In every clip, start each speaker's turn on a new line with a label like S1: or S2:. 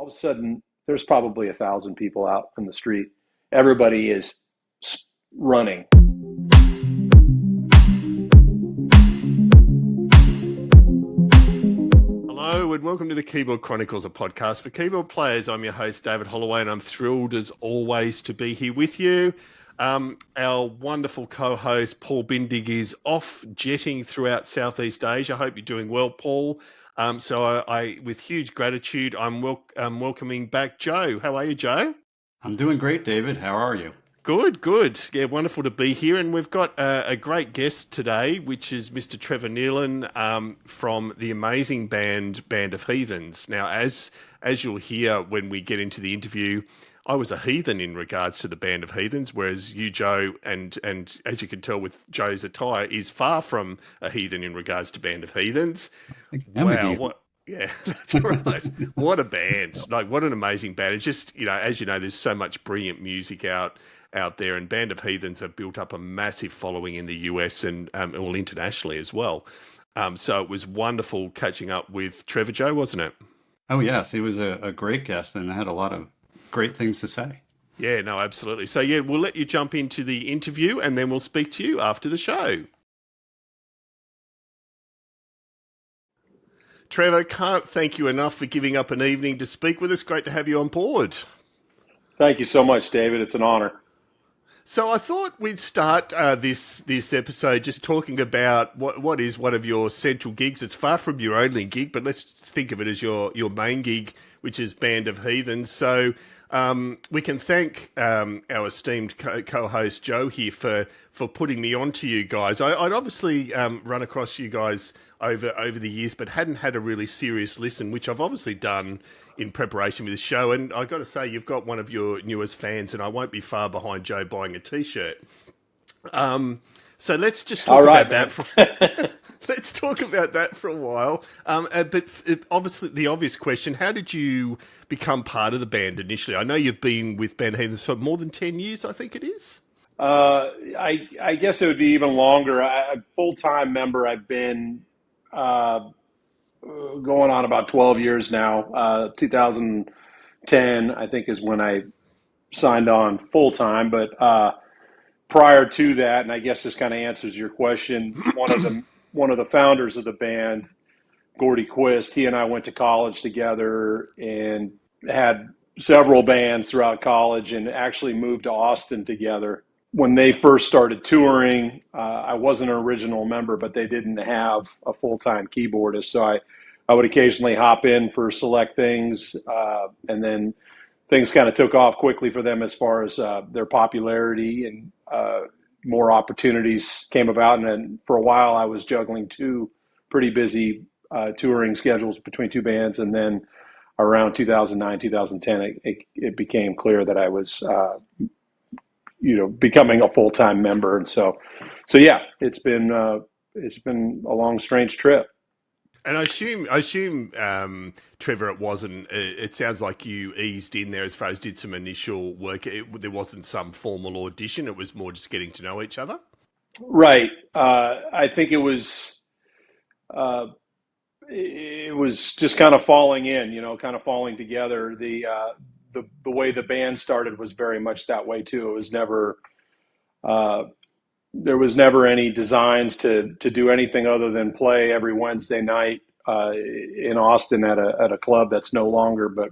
S1: all of a sudden there's probably 1,000 people out in the street. Everybody is running.
S2: Hello and welcome to the Keyboard Chronicles, a podcast for keyboard players. I'm your host, David Holloway, and I'm thrilled as always to be here with you. Our wonderful co-host, Paul Bindig, is off jetting throughout Southeast Asia. I hope you're doing well, Paul. So with huge gratitude, I'm welcoming back Joe. How are you, Joe?
S3: I'm doing great, David. How are you?
S2: Good. Yeah, wonderful to be here. And we've got a great guest today, which is Mr. Trevor Nealon from the amazing Band of Heathens. Now, as you'll hear when we get into the interview, I was a heathen in regards to the Band of Heathens, whereas you, Joe, and as you can tell with Joe's attire, is far from a heathen in regards to Band of Heathens. Wow, yeah, that's right. What a band. Like, what an amazing band. It's just, as you know, there's so much brilliant music out there, and Band of Heathens have built up a massive following in the US and all internationally as well. So it was wonderful catching up with Trevor, Joe, wasn't it?
S3: Oh, yes. He was a great guest and had a lot of great things to say.
S2: Yeah, no, absolutely. So, yeah, we'll let you jump into the interview and then we'll speak to you after the show. Trevor, can't thank you enough for giving up an evening to speak with us. Great to have you on board.
S1: Thank you so much, David. It's an honor.
S2: So I thought we'd start this episode just talking about what is one of your central gigs. It's far from your only gig, but let's think of it as your main gig, which is Band of Heathens. So we can thank our esteemed co-host Joe here for putting me on to you guys. I'd obviously run across you guys over the years, but hadn't had a really serious listen, which I've obviously done in preparation for the show. And I got to say, you've got one of your newest fans, and I won't be far behind Joe buying a T-shirt. So let's just talk about that. Let's talk about that for a while. But obviously, the obvious question: how did you become part of the band initially? I know you've been with Band of Heathens for more than 10 years. I think it is.
S1: I guess it would be even longer. I'm a full-time member. I've been going on about 12 years now. 2010, I think, is when I signed on full-time. But prior to that, and I guess this kind of answers your question, one of the founders of the band, Gordy Quist, he and I went to college together and had several bands throughout college and actually moved to Austin together. When they first started touring, I wasn't an original member, but they didn't have a full-time keyboardist. So I would occasionally hop in for select things, and then things kind of took off quickly for them as far as their popularity, and more opportunities came about. And then for a while, I was juggling two pretty busy touring schedules between two bands. And then around 2009, 2010, it became clear that I was becoming a full-time member. And so yeah, it's been a long, strange trip.
S2: And I assume, Trevor, it wasn't. It sounds like you eased in there as far as did some initial work. There wasn't some formal audition. It was more just getting to know each other.
S1: Right. I think it was just kind of falling in, kind of falling together. The way the band started was very much that way too. It was never. There was never any designs to do anything other than play every Wednesday night in Austin at a club that's no longer, but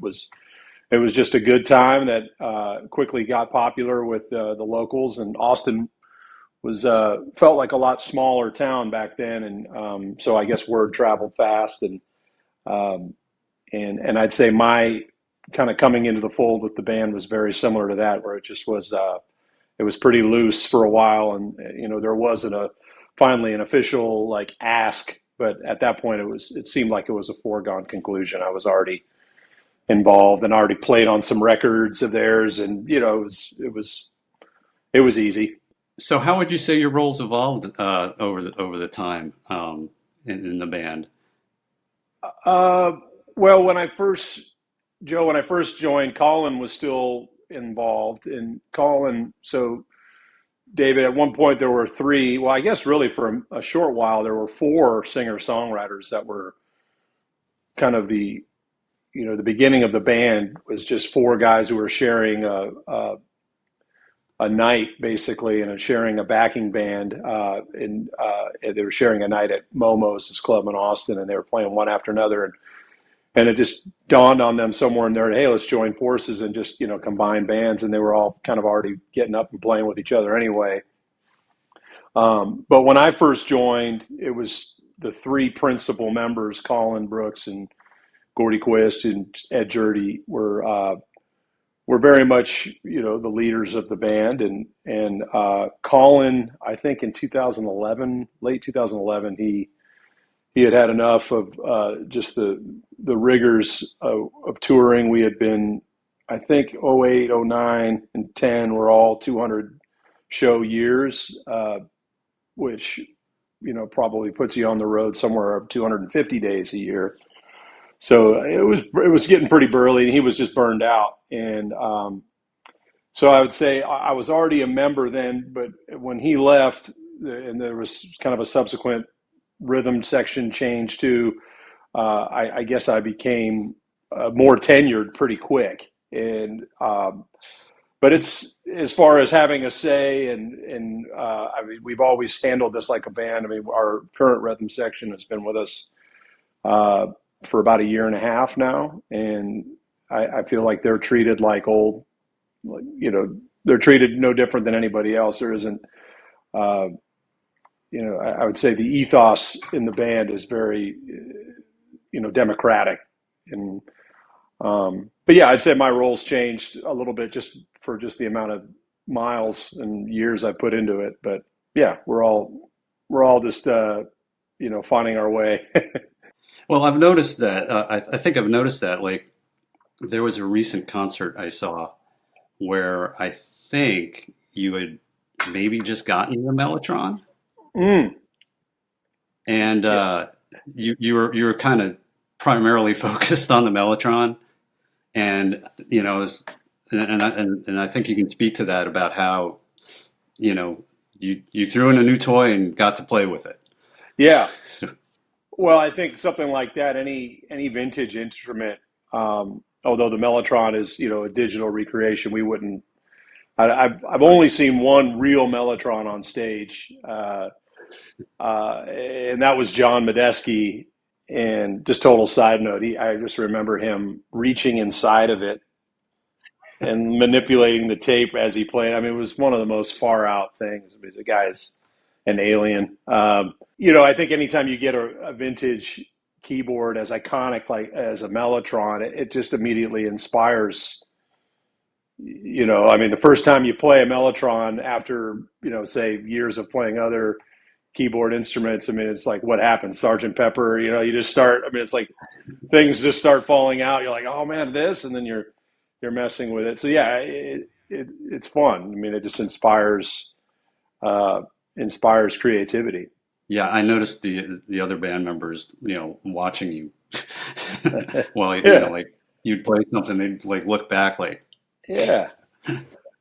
S1: it was just a good time that quickly got popular with the locals. And Austin felt like a lot smaller town back then, and so I guess word traveled fast. And I'd say my kind of coming into the fold with the band was very similar to that, where it just was. It was pretty loose for a while, and there wasn't finally an official ask, but at that point it seemed like it was a foregone conclusion. I was already involved and already played on some records of theirs, and it was easy.
S3: So how would you say your roles evolved over the time in the band?
S1: Well, when I first joined, Colin was still involved. And Colin, so David, at one point there were three, well, I guess really for a short while there were four singer-songwriters that were kind of the the beginning of the band was just four guys who were sharing a night basically, and sharing a backing band. And they were sharing a night at Momo's, this club in Austin, and they were playing one after another. And it just dawned on them somewhere in there, hey, let's join forces and just, combine bands. And they were all kind of already getting up and playing with each other anyway. But when I first joined, it was the three principal members, Colin Brooks and Gordy Quist and Ed Jurdy, were very much, the leaders of the band. And Colin, I think in 2011, late 2011, he had enough of just the rigors of touring. We had been, I think, 08, 09, and 10 were all 200 show years, which, probably puts you on the road somewhere of 250 days a year. So it was getting pretty burly, and he was just burned out. And so I would say I was already a member then, but when he left, and there was kind of a subsequent rhythm section change too, I guess I became more tenured pretty quick. And but it's, as far as having a say, and I mean, we've always handled this like a band. I mean, our current rhythm section has been with us for about a year and a half now, and I feel like they're treated like they're treated no different than anybody else. There isn't, I would say the ethos in the band is very, democratic. And, but yeah, I'd say my role's changed a little bit just the amount of miles and years I put into it. But yeah, we're all just, finding our way.
S3: Well, I've noticed that. I think I've noticed that. Like, there was a recent concert I saw where I think you had maybe just gotten the Mellotron, and you were kind of primarily focused on the Mellotron, and and I think you can speak to that about how you threw in a new toy and got to play with it.
S1: Yeah. Well, I think something like that, any vintage instrument, although the Mellotron is, a digital recreation, we wouldn't. I've only seen one real Mellotron on stage, and that was John Medeski. And just total side note, I just remember him reaching inside of it and manipulating the tape as he played. I mean, it was one of the most far out things. I mean, the guy's an alien. I think anytime you get a vintage keyboard as iconic, like as a Mellotron, it just immediately inspires. I mean, the first time you play a Mellotron after, say years of playing other keyboard instruments, I mean, it's like, what happens? Sergeant Pepper, you just start, I mean, it's like things just start falling out. You're like, oh man, this, and then you're messing with it. So yeah, it's fun. I mean, it just inspires creativity.
S3: Yeah, I noticed the other band members, watching you while like you'd play something, they'd like look back, like,
S1: yeah,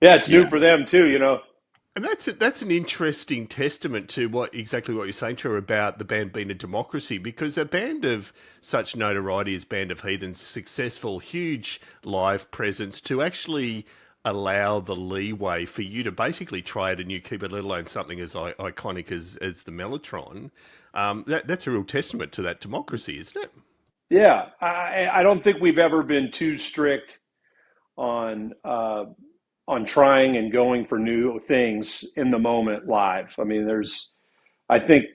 S1: it's new for them too,
S2: And that's an interesting testament to exactly what you're saying, Trevor, about the band being a democracy, because a band of such notoriety as Band of Heathens, successful, huge live presence, to actually allow the leeway for you to basically try out a new keyboard, let alone something as iconic as the Mellotron, that's a real testament to that democracy, isn't it?
S1: Yeah, I don't think we've ever been too strict on trying and going for new things in the moment live. I mean, I think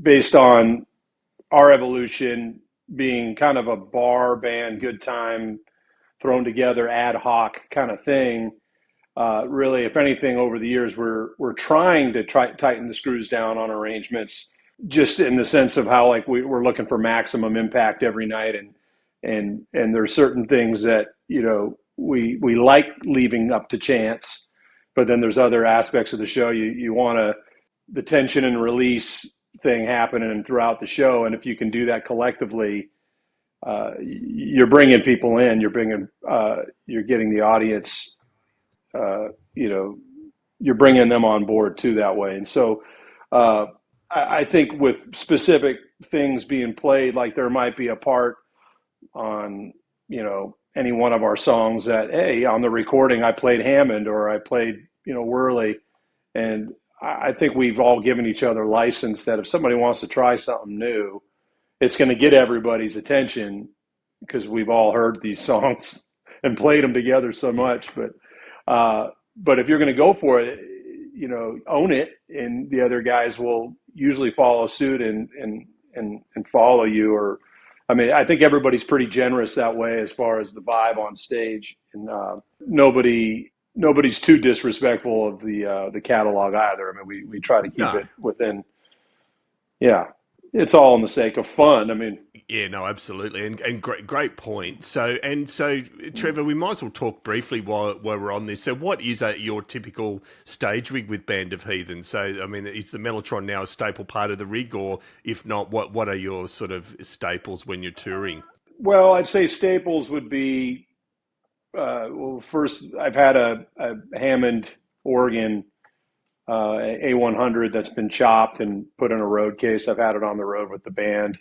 S1: based on our evolution being kind of a bar band, good time, thrown together ad hoc kind of thing, really, if anything, over the years, we're trying to tighten the screws down on arrangements, just in the sense of how like we're looking for maximum impact every night, and there's certain things that we like leaving up to chance, but then there's other aspects of the show you want the tension and release thing happening throughout the show, and if you can do that collectively, you're bringing people in, you're getting the audience, you're bringing them on board too that way. And so I think with specific things being played, like there might be a part on any one of our songs that, hey, on the recording I played Hammond or I played, Worley. And I think we've all given each other license that if somebody wants to try something new, it's going to get everybody's attention because we've all heard these songs and played them together so much. But if you're going to go for it, own it, and the other guys will usually follow suit and follow you. Or, I mean, I think everybody's pretty generous that way as far as the vibe on stage, and nobody's too disrespectful of the catalog either. I mean, we try to keep it within. Yeah, it's all in the sake of fun. I mean,
S2: yeah, no, absolutely, and great point. So Trevor, we might as well talk briefly while we're on this. So, what is your typical stage rig with Band of Heathens? So, I mean, is the Mellotron now a staple part of the rig, or if not, what are your sort of staples when you're touring?
S1: Well, I'd say staples would be. First, I've had a Hammond organ, A100 that's been chopped and put in a road case. I've had it on the road with the band.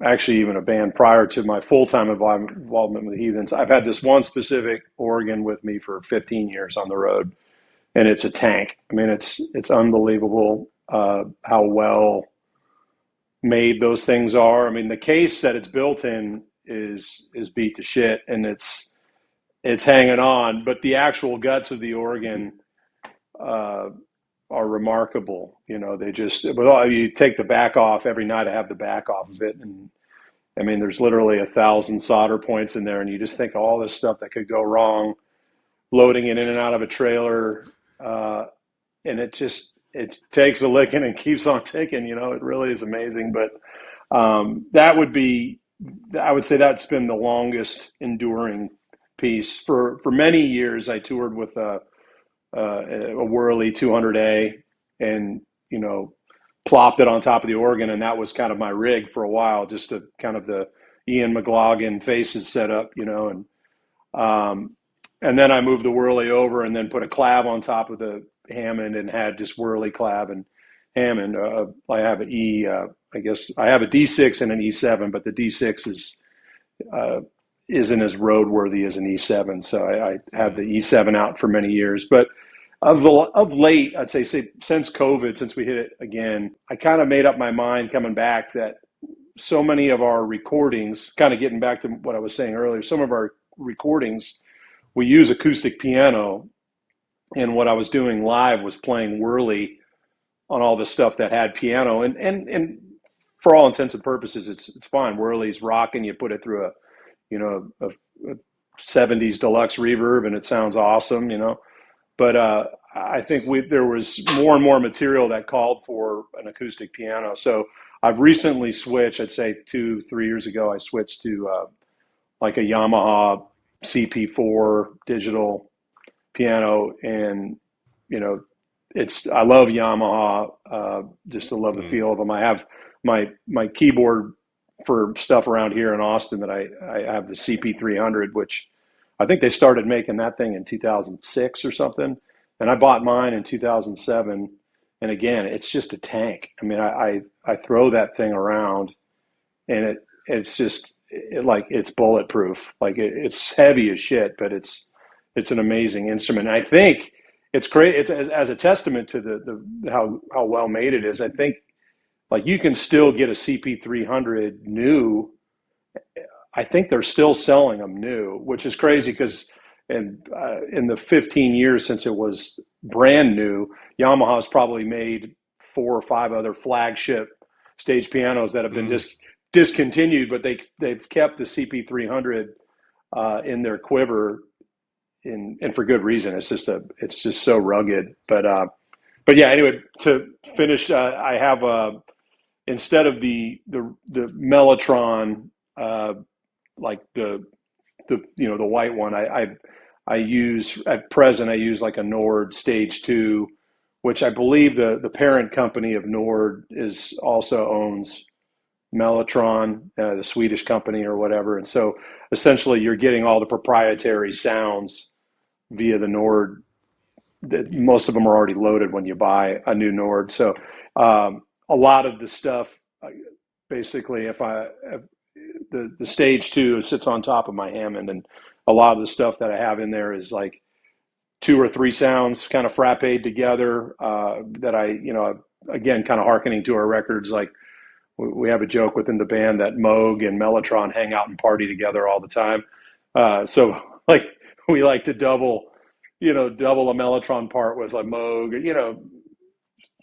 S1: Actually, even a band prior to my full-time involvement with the Heathens. I've had this one specific organ with me for 15 years on the road, and it's a tank. I mean, it's unbelievable how well made those things are. I mean, the case that it's built in is beat to shit, and it's hanging on, but the actual guts of the organ are remarkable. They just, you take the back off every night. I have the back off of it, and I mean, there's literally 1,000 solder points in there, and you just think of all this stuff that could go wrong loading it in and out of a trailer, and it takes a licking and keeps on ticking. It really is amazing. But I would say that's been the longest enduring piece. For many years, I toured with a Whirly 200A and, plopped it on top of the organ. And that was kind of my rig for a while, just to kind of the Ian McLaughlin Faces setup, and then I moved the Whirly over and then put a clav on top of the Hammond and had just Whirly clav and Hammond. I have I guess I have a D6 and an E7, but the D6 isn't as roadworthy as an E7. So I had the E7 out for many years. But of late, I'd say since COVID, since we hit it again, I kind of made up my mind coming back that so many of our recordings, kind of getting back to what I was saying earlier, some of our recordings, we use acoustic piano. And what I was doing live was playing Whirly on all the stuff that had piano. And for all intents and purposes, it's fine. Whirly's rocking. You put it through a 70s deluxe reverb, and it sounds awesome, But I think there was more and more material that called for an acoustic piano. So I've recently switched. I'd say 2-3 years ago, I switched to like a Yamaha CP4 digital piano, and I love Yamaha. Just to love the feel of them. I have my keyboard for stuff around here in Austin that I have the CP300, which I think they started making that thing in 2006 or something. And I bought mine in 2007. And again, it's just a tank. I mean, I throw that thing around, and it's bulletproof. Like it's heavy as shit, but it's an amazing instrument. And I think it's great. It's as a testament to the how well made it is. I think like you can still get a CP300 new. I think they're still selling them new, which is crazy because in the 15 years since it was brand new, Yamaha's probably made 4 or 5 other flagship stage pianos that have been discontinued, but they've kept the CP300 in their quiver, and for good reason. It's just so rugged. But yeah. Anyway, to finish, I have instead of the Mellotron, like the white one, I use at present. I use like a Nord Stage 2, which I believe the parent company of Nord also owns Mellotron, the Swedish company or whatever. And so essentially you're getting all the proprietary sounds via the Nord. Most of them are already loaded when you buy a new Nord. So a lot of the stuff, basically, if the the stage two sits on top of my Hammond, and a lot of the stuff that I have in there is like two or three sounds kind of frapped together, that I, again, kind of hearkening to our records. Like we have a joke within the band that Moog and Mellotron hang out and party together all the time. So like we like to double a Mellotron part with like Moog,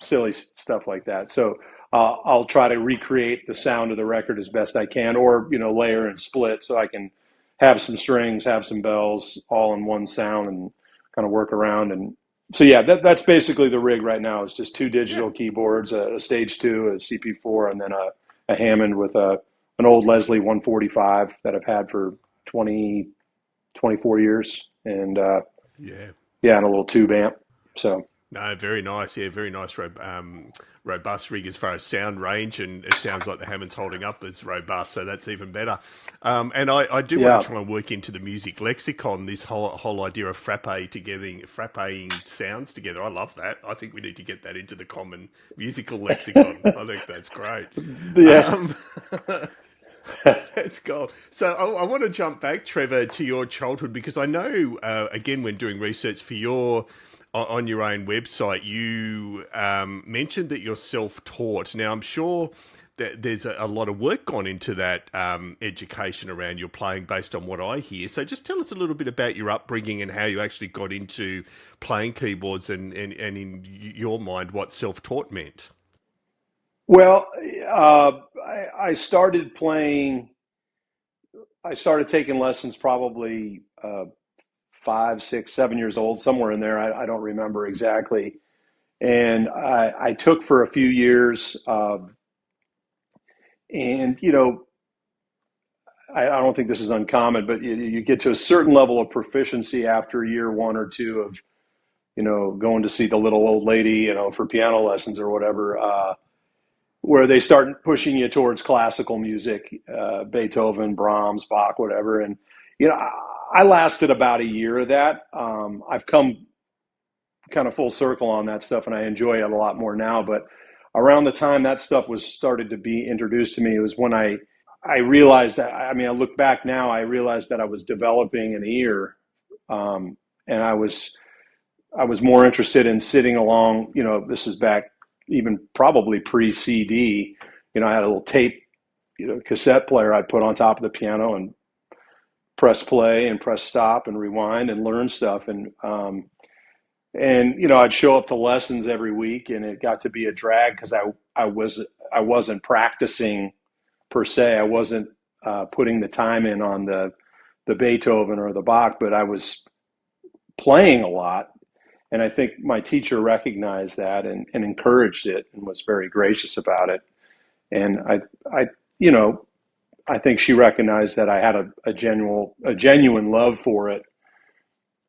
S1: silly stuff like that. So I'll try to recreate the sound of the record as best I can, or layer and split so I can have some strings, have some bells, all in one sound, and kind of work around. And so yeah, that's basically the rig right now. It's just two digital keyboards, a stage two, a CP4, and then a Hammond with an old Leslie 145 that I've had for 24 years, and and a little tube amp. So.
S2: No, very nice. Yeah, very nice, robust rig as far as sound range, and it sounds like the Hammond's holding up as robust, so that's even better. And I do want to try and work into the music lexicon this whole idea of frappeing sounds together. I love that. I think we need to get that into the common musical lexicon. I think that's great.
S1: Yeah.
S2: Let's go. So I want to jump back, Trevor, to your childhood, because I know, again, when doing research for on your own website, you mentioned that you're self-taught. Now, I'm sure that there's a lot of work gone into that education around your playing based on what I hear. So just tell us a little bit about your upbringing and how you actually got into playing keyboards and in your mind, what self-taught meant.
S1: Well, I started taking lessons probably 5, 6, 7 years old, somewhere in there. I don't remember exactly. And I took for a few years. And, I don't think this is uncommon, but you get to a certain level of proficiency after year one or two of, going to see the little old lady, for piano lessons or whatever, where they start pushing you towards classical music, Beethoven, Brahms, Bach, whatever. And, I lasted about a year of that. I've come kind of full circle on that stuff, and I enjoy it a lot more now. But around the time that stuff was started to be introduced to me, it was when I realized that, I look back now, I realized that I was developing an ear, and I was more interested in sitting along, this is back even probably pre-CD, I had a little tape, cassette player I'd put on top of the piano and press play and press stop and rewind and learn stuff. And I'd show up to lessons every week, and it got to be a drag because I wasn't practicing per se. I wasn't putting the time in on the Beethoven or the Bach, but I was playing a lot. And I think my teacher recognized that and encouraged it and was very gracious about it. And I think she recognized that I had a genuine love for it.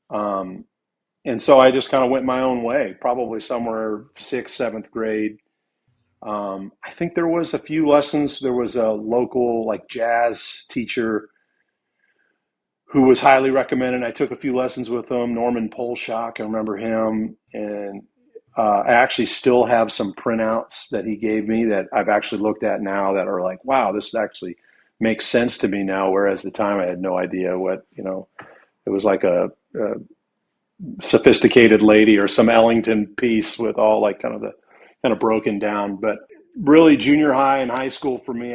S1: And so I just kind of went my own way, probably somewhere 6th, 7th grade. I think there was a few lessons. There was a local jazz teacher who was highly recommended. I took a few lessons with him, Norman Polshock, I remember him. And I actually still have some printouts that he gave me that I've actually looked at now that are like, wow, this actually makes sense to me now. Whereas at the time I had no idea what, it was like a sophisticated lady or some Ellington piece with all kind of broken down. But really junior high and high school for me,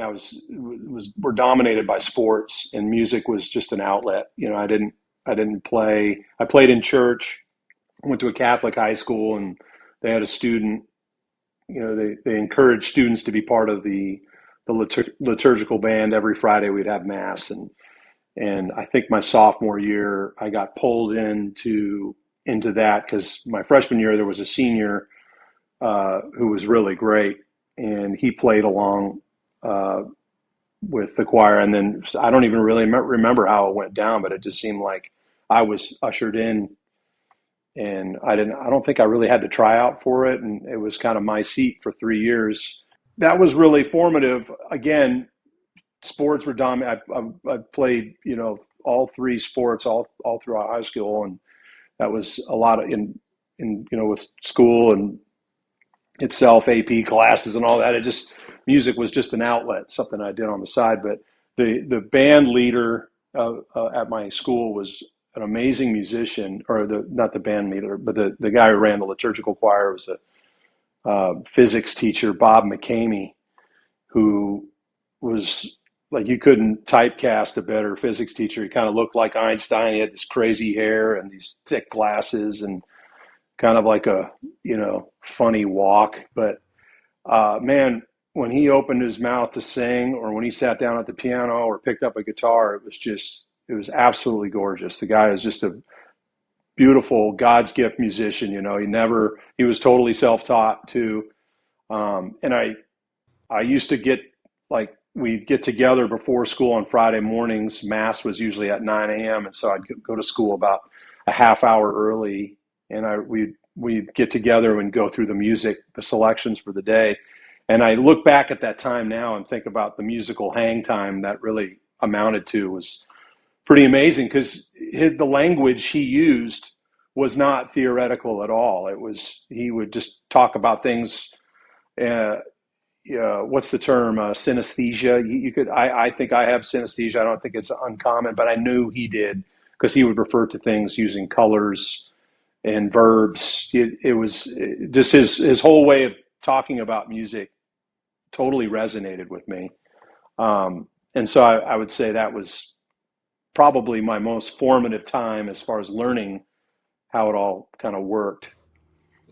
S1: were dominated by sports, and music was just an outlet. I didn't play. I played in church, went to a Catholic high school, and they had a student, they encouraged students to be part of the liturgical band. Every Friday we'd have mass, and I think my sophomore year I got pulled into that because my freshman year there was a senior who was really great, and he played along with the choir. And then I don't even really remember how it went down, but it just seemed like I was ushered in, and I don't think I really had to try out for it, and it was kind of my seat for 3 years. That was really formative. Again, sports were dominant. I played, all three sports all throughout high school, and that was a lot of in with school and itself, AP classes and all that. Music was just an outlet, something I did on the side. But the band leader at my school was an amazing musician, or not the band leader, but the guy who ran the liturgical choir was a physics teacher, Bob McKendree, who was like, you couldn't typecast a better physics teacher. He kind of looked like Einstein. He had this crazy hair and these thick glasses and kind of like a, funny walk. But man, when he opened his mouth to sing, or when he sat down at the piano or picked up a guitar, it was absolutely gorgeous. The guy is just a beautiful God's gift musician. He was totally self-taught too. And I used to we'd get together before school on Friday mornings. Mass was usually at 9 a.m. And so I'd go to school about a half hour early, and we'd get together and go through the selections for the day. And I look back at that time now and think about the musical hang time that really amounted to was pretty amazing, because the language he used was not theoretical at all. He would just talk about things. What's the term? Synesthesia. I think I have synesthesia. I don't think it's uncommon, but I knew he did, because he would refer to things using colors and verbs. It was just his whole way of talking about music totally resonated with me. And so I would say that was probably my most formative time as far as learning how it all kind of worked.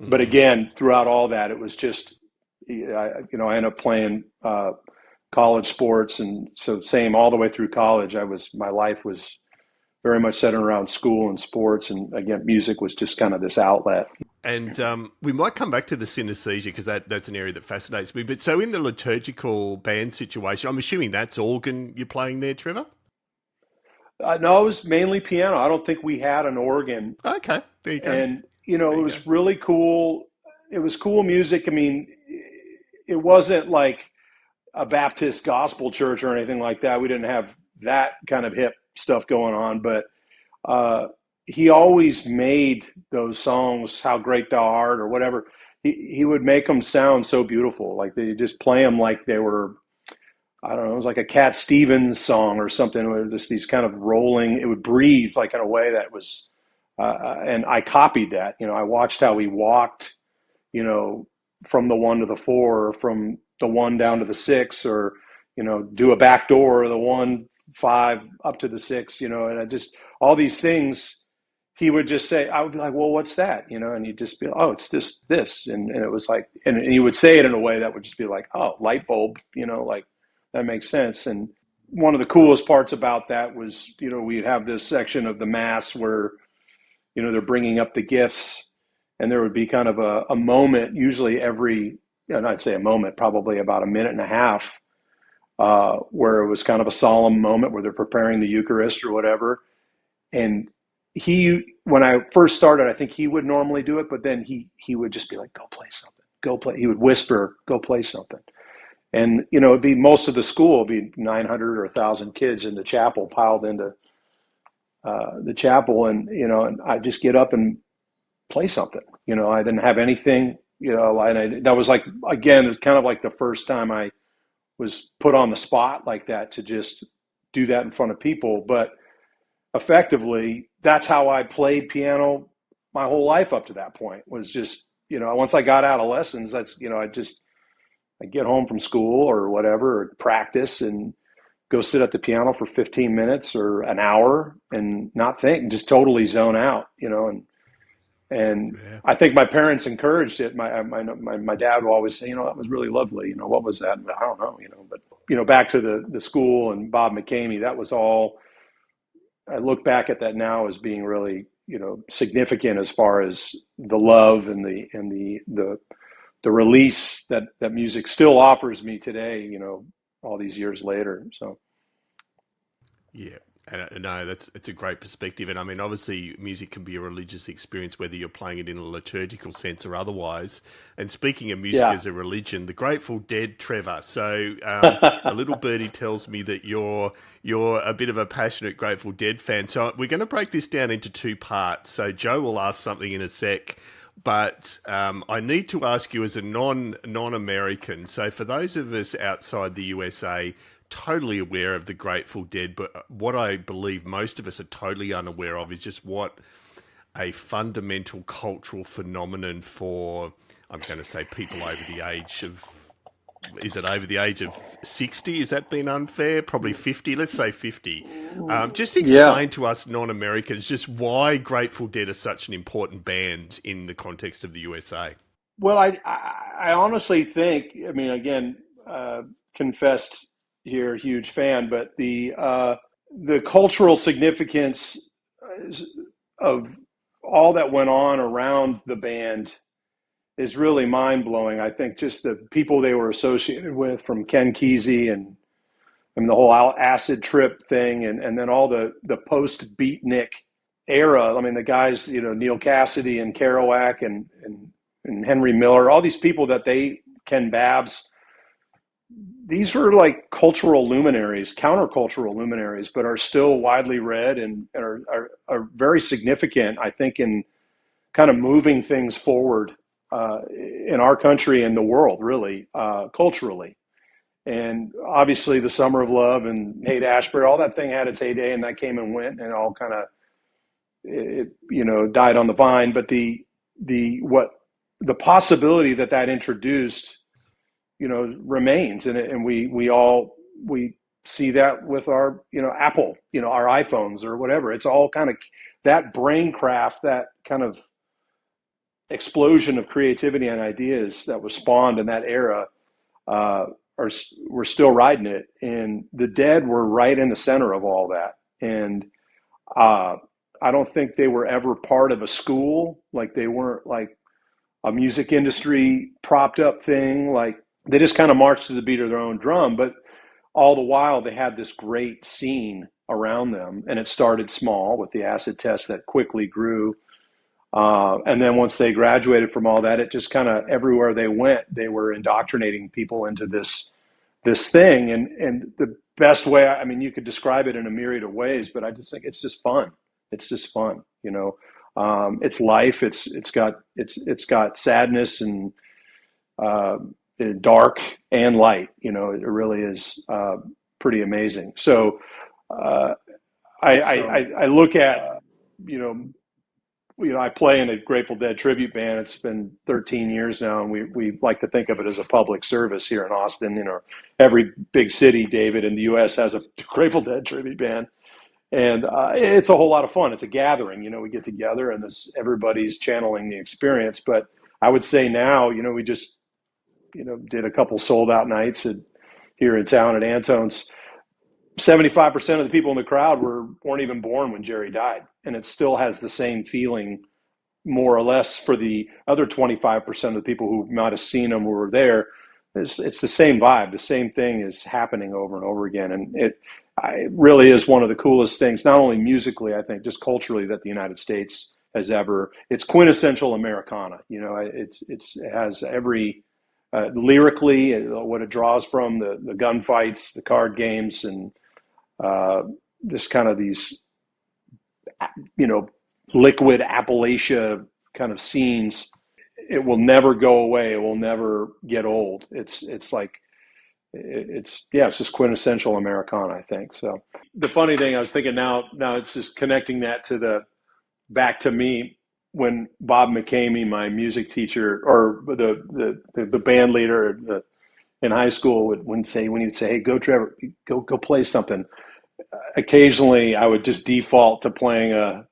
S1: Mm-hmm. But again, throughout all that, it was just, I ended up playing college sports, and so same all the way through college. My life was very much centered around school and sports, and again, music was just kind of this outlet.
S2: And we might come back to the synesthesia, because that's an area that fascinates me. But so in the liturgical band situation, I'm assuming that's organ you're playing there, Trevor?
S1: No, it was mainly piano. I don't think we had an organ.
S2: Okay, there you go.
S1: And, it was really cool. It was cool music. I mean, it wasn't like a Baptist gospel church or anything like that. We didn't have that kind of hip stuff going on. But he always made those songs, How Great Thou Art or whatever. He would make them sound so beautiful. Like they just play them like they were, I don't know, it was like a Cat Stevens song or something, where just these kind of rolling, it would breathe like in a way that was, and I copied that. I watched how he walked, from the 1 to the 4, or from the 1 down to the 6, or, do a back door, the 1, 5 up to the 6, and I just, all these things he would just say. I would be like, well, what's that? And he'd just be, oh, it's just this. And it was like, and he would say it in a way that would just be like, oh, light bulb, like, that makes sense. And one of the coolest parts about that was, we'd have this section of the Mass where, they're bringing up the gifts, and there would be kind of a moment, usually every, and I'd say a moment, probably about a minute and a half, where it was kind of a solemn moment where they're preparing the Eucharist or whatever. And when I first started, I think he would normally do it, but then he would just be like, go play something, go play. He would whisper, go play something. And, it'd be most of the school, it'd be 900 or 1,000 kids in the chapel, piled into the chapel. And, and I'd just get up and play something. I didn't have anything, and that was like, again, it was kind of like the first time I was put on the spot like that, to just do that in front of people. But effectively, that's how I played piano my whole life up to that point, was just, once I got out of lessons, that's, I get home from school or whatever, or practice, and go sit at the piano for 15 minutes or an hour and not think, just totally zone out, and yeah. I think my parents encouraged it. My dad would always say, that was really lovely. What was that? I don't know, but, back to the school and Bob McKendree, that was all, I look back at that now as being really, significant as far as the love and the release that music still offers me today, all these years later. So.
S2: Yeah. And no, it's a great perspective. And I mean, obviously music can be a religious experience, whether you're playing it in a liturgical sense or otherwise. And speaking of music as a religion, the Grateful Dead, Trevor. So a little birdie tells me that you're a bit of a passionate Grateful Dead fan. So we're going to break this down into 2 parts. So Joe will ask something in a sec, but I need to ask you as a non-American. So for those of us outside the USA, totally aware of the Grateful Dead, but what I believe most of us are totally unaware of is just what a fundamental cultural phenomenon for, I'm going to say, people over the age of, is it over the age of 60? Is that being unfair? Probably 50. Let's say 50. Just
S1: Yeah.
S2: explain to us non-Americans just why Grateful Dead are such an important band in the context of the USA.
S1: Well, I honestly think, I mean, again, confessed here, huge fan, but the cultural significance of all that went on around the band is really mind blowing. I think just the people they were associated with, from Ken Kesey and the whole acid trip thing, and then all the post beatnik era. I mean, the guys, Neil Cassidy and Kerouac and Henry Miller, all these people that Ken Babs, these were like cultural luminaries, countercultural luminaries, but are still widely read and are very significant, I think, in kind of moving things forward in our country and the world, really, culturally. And obviously, the Summer of Love and Haight Ashbury, all that thing had its heyday, and that came and went, and all kind of died on the vine. But the possibility that introduced, remains, and we see that with our Apple, our iPhones or whatever. It's all kind of that brain craft, that kind of explosion of creativity and ideas that was spawned in that era. We're still riding it, and the Dead were right in the center of all that. And I don't think they were ever part of a school. Like, they weren't like a music industry propped up thing. Like, they just kind of marched to the beat of their own drum, but all the while they had this great scene around them, and it started small with the acid test that quickly grew. And then once they graduated from all that, it just kind of, everywhere they went, they were indoctrinating people into this thing. And the best way, I mean, you could describe it in a myriad of ways, but I just think it's just fun. It's just fun, it's life. It's got sadness and dark and light. It really is pretty amazing. So I look at, I play in a Grateful Dead tribute band. It's been 13 years now, and we like to think of it as a public service here in Austin. Every big city, David, in the U.S. has a Grateful Dead tribute band, and it's a whole lot of fun. It's a gathering. We get together, and everybody's channeling the experience. But I would say now, we just, did a couple sold out nights here in town at Antone's. 75% of the people in the crowd weren't even born when Jerry died, and it still has the same feeling, more or less, for the other 25% of the people who might have seen him, who were there. It's the same vibe. The same thing is happening over and over again, and it really is one of the coolest things, not only musically, I think, just culturally, that the United States has ever. It's quintessential Americana. It has every. Lyrically, what it draws from, the gunfights, the card games, and just kind of these, liquid Appalachia kind of scenes. It will never go away. It will never get old. It's just quintessential Americana, I think. So the funny thing, I was thinking now it's just connecting that to back to me, when Bob McCamey, my music teacher, or the band leader in high school, when he'd say, "Hey, go Trevor, go play something." Occasionally, I would just default to playing a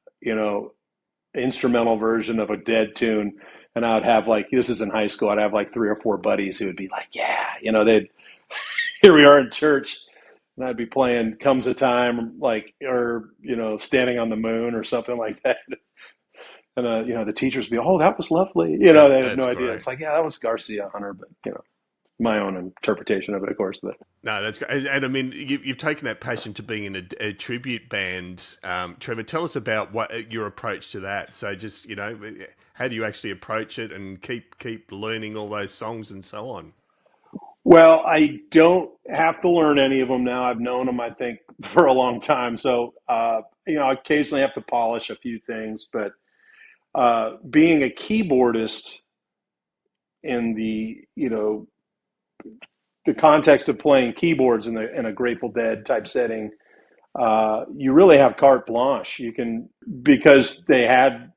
S1: instrumental version of a Dead tune, and I would have, like, this is in high school, I'd have like 3 or 4 buddies who would be like, "Yeah," they'd here we are in church, and I'd be playing "Comes a Time," like, or "Standing on the Moon" or something like that. And the teachers would be, "Oh, that was lovely." They had no idea.
S2: Great.
S1: It's like, yeah, that was Garcia, Hunter, but my own interpretation of it, of course. But
S2: no, that's great. And I mean, you've taken that passion to being in a tribute band. Trevor, tell us about what your approach to that. So just how do you actually approach it and keep learning all those songs and so on?
S1: Well, I don't have to learn any of them now. I've known them, I think, for a long time. So I occasionally have to polish a few things, but being a keyboardist in the the context of playing keyboards in a Grateful Dead type setting, you really have carte blanche. You can, because that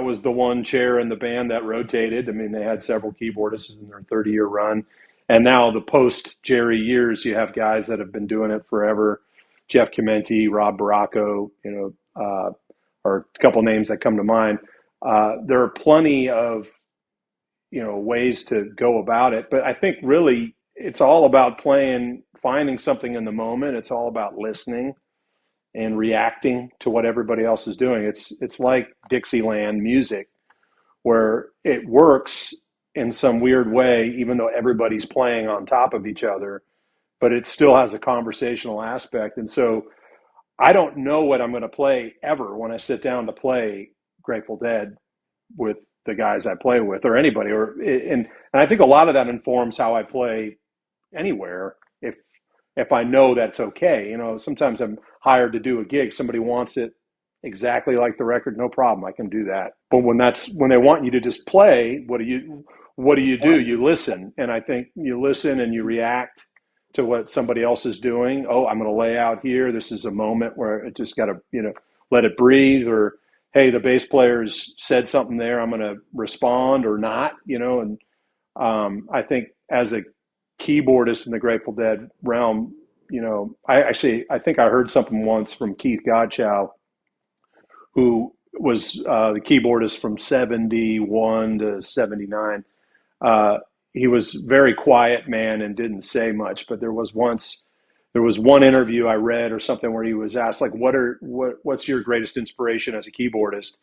S1: was the one chair in the band that rotated. I mean, they had several keyboardists in their 30-year run. And now the post Jerry years, you have guys that have been doing it forever. Jeff Chimenti, Rob Baracco, or a couple names that come to mind. There are plenty of, ways to go about it. But I think really it's all about finding something in the moment. It's all about listening and reacting to what everybody else is doing. It's like Dixieland music, where it works in some weird way, even though everybody's playing on top of each other, but it still has a conversational aspect. And so I don't know what I'm going to play ever when I sit down to play Grateful Dead with the guys I play with, or anybody, and I think a lot of that informs how I play anywhere. If I know that's okay, sometimes I'm hired to do a gig. Somebody wants it exactly like the record, no problem, I can do that. But when they want you to just play, what do you do? You listen, and I think you listen and you react to what somebody else is doing. Oh, I'm going to lay out here. This is a moment where it just got to, let it breathe. Or, hey, the bass player's said something there, I'm going to respond or not, And I think as a keyboardist in the Grateful Dead realm, I think I heard something once from Keith Godchow, who was the keyboardist from 71 to 79. He was a very quiet man and didn't say much, but there was one interview I read or something where he was asked, like, what's your greatest inspiration as a keyboardist?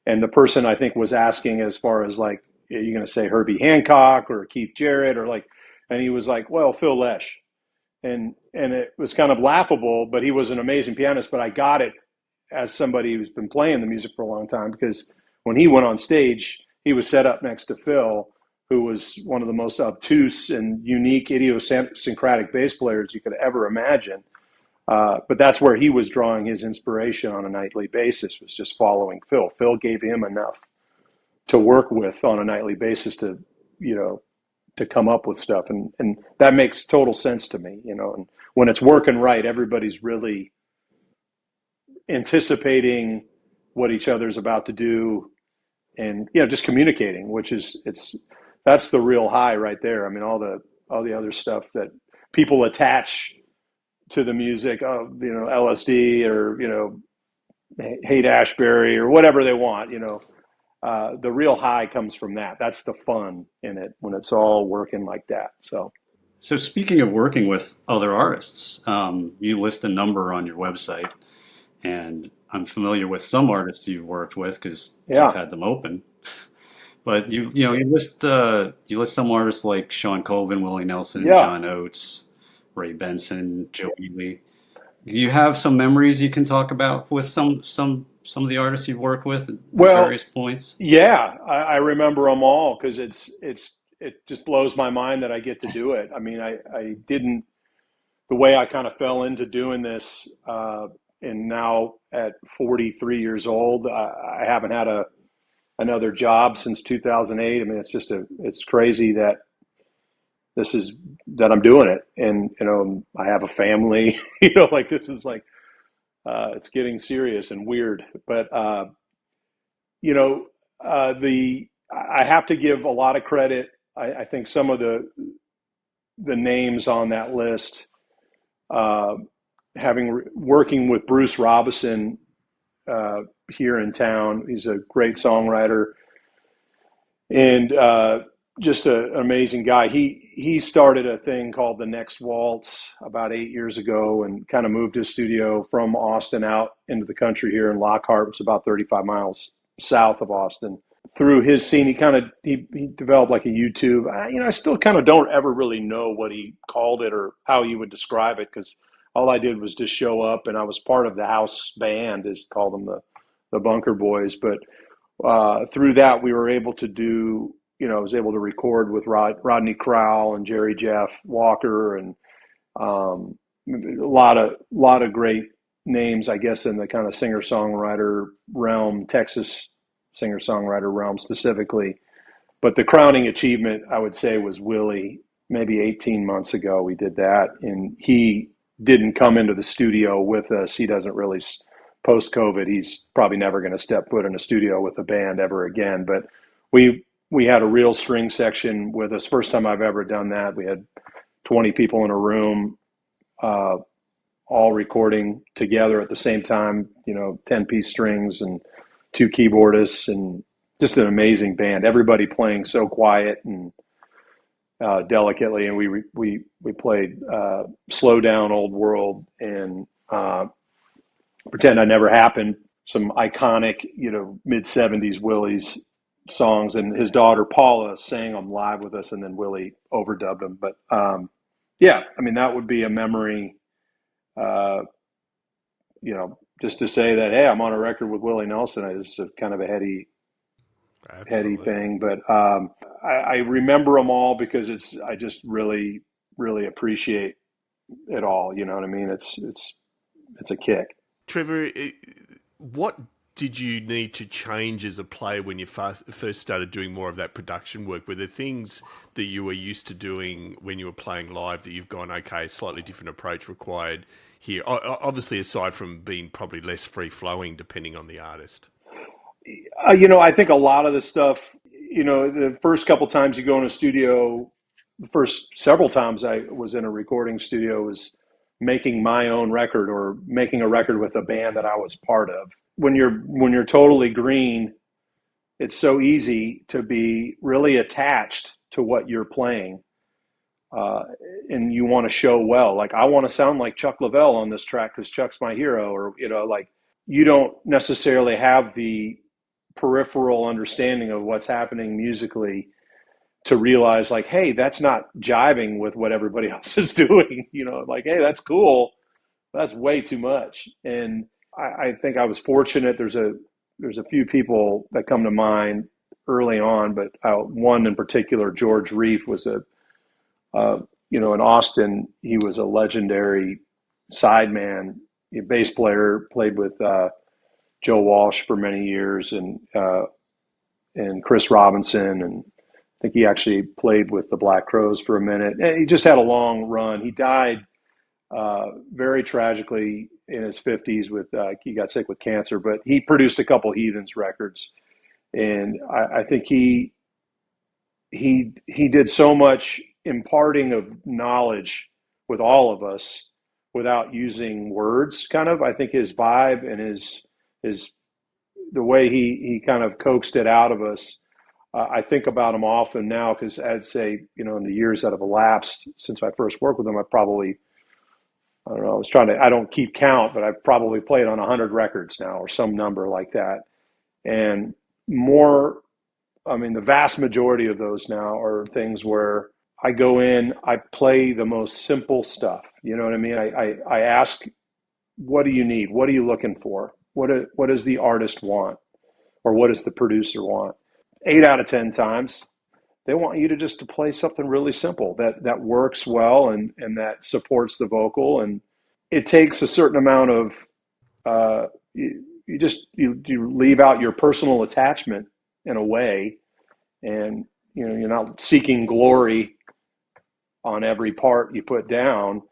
S1: And the person, I think, was asking as far as, like, are you going to say Herbie Hancock or Keith Jarrett, or like, and he was like, well, Phil Lesh. And it was kind of laughable, but he was an amazing pianist. But I got it as somebody who's been playing the music for a long time, because when he went on stage, he was set up next to Phil, who was one of the most obtuse and unique, idiosyncratic bass players you could ever imagine. But that's where he was drawing his inspiration on a nightly basis, was just following Phil. Phil gave him enough to work with on a nightly basis to come up with stuff. And that makes total sense to me, and when it's working right, everybody's really anticipating what each other's about to do, and, just communicating, that's the real high right there. I mean, all the other stuff that people attach to the music, LSD or, Haight Ashbury or whatever they want, the real high comes from that. That's the fun in it, when it's all working like that. So
S3: speaking of working with other artists, you list a number on your website, and I'm familiar with some artists you've worked with because you've had them open. But you list some artists like Sean Colvin, Willie Nelson, John Oates, Ray Benson, Joe Ely. Do you have some memories you can talk about with some of the artists you've worked with at various points?
S1: Yeah, I remember them all, because it just blows my mind that I get to do it. I mean, I didn't, the way I kind of fell into doing this, and now at 43 years old, I haven't had another job since 2008. I mean, it's crazy that I'm doing it. And, I have a family, like, this is like, it's getting serious and weird, but, I have to give a lot of credit. I think some of the names on that list, working with Bruce Robison, here in town. He's a great songwriter and just an amazing guy. He started a thing called The Next Waltz about 8 years ago, and kind of moved his studio from Austin out into the country here in Lockhart, which is about 35 miles south of Austin. Through his scene, he developed like a YouTube. I still kind of don't ever really know what he called it or how he would describe it, because all I did was just show up, and I was part of the house band, as called them, the Bunker Boys. But through that, we were able to do, I was able to record with Rodney Crowell and Jerry Jeff Walker, and a lot of great names, I guess, in the kind of singer-songwriter realm, Texas singer-songwriter realm specifically. But the crowning achievement, I would say, was Willie maybe 18 months ago we did that, and he didn't come into the studio with us. He doesn't really, post-COVID, he's probably never going to step foot in a studio with a band ever again. But we had a real string section with us. First time I've ever done that. We had 20 people in a room, all recording together at the same time, 10-piece strings and 2 keyboardists, and just an amazing band. Everybody playing so quiet and delicately, and we played Slow Down, Old World, and Pretend I Never Happened, some iconic, mid-70s Willie's songs, and his daughter Paula sang them live with us, and then Willie overdubbed them. But yeah, I mean, that would be a memory, just to say that, hey, I'm on a record with Willie Nelson. It's a kind of a heady thing, but I remember them all because I just really, really appreciate it all. You know what I mean? It's a kick.
S2: Trevor, what did you need to change as a player when you first started doing more of that production work? Were there things that you were used to doing when you were playing live that you've gone, okay, slightly different approach required here? Obviously, aside from being probably less free-flowing depending on the artist.
S1: I think a lot of the stuff, the first couple times you go in a studio, the first several times I was in a recording studio was making my own record or making a record with a band that I was part of. When you're totally green, it's so easy to be really attached to what you're playing. And you want to show well. Like, I want to sound like Chuck Leavell on this track because Chuck's my hero, or, you don't necessarily have the peripheral understanding of what's happening musically to realize, like, hey, that's not jiving with what everybody else is doing. Like, hey, that's cool. That's way too much. And I think I was fortunate. There's a few people that come to mind early on, but one in particular, George Reef, was in Austin, he was a legendary sideman, bass player, played with Joe Walsh for many years, and Chris Robinson, and I think he actually played with the Black Crowes for a minute. And he just had a long run. He died very tragically in his 50s with he got sick with cancer, but he produced a couple Heathens records, and I think he did so much imparting of knowledge with all of us without using words. Kind of, I think his vibe and his the way he kind of coaxed it out of us. I think about him often now because I'd say, in the years that have elapsed since I first worked with him, I don't know, I don't keep count, but I've probably played on 100 records now or some number like that. And the vast majority of those now are things where I go in, I play the most simple stuff. You know what I mean? I ask, what do you need? What are you looking for? What does the artist want? Or what does the producer want? 8 out of 10 times, they want you to play something really simple that works well and that supports the vocal. And it takes a certain amount of, you leave out your personal attachment in a way, and you're not seeking glory on every part you put down.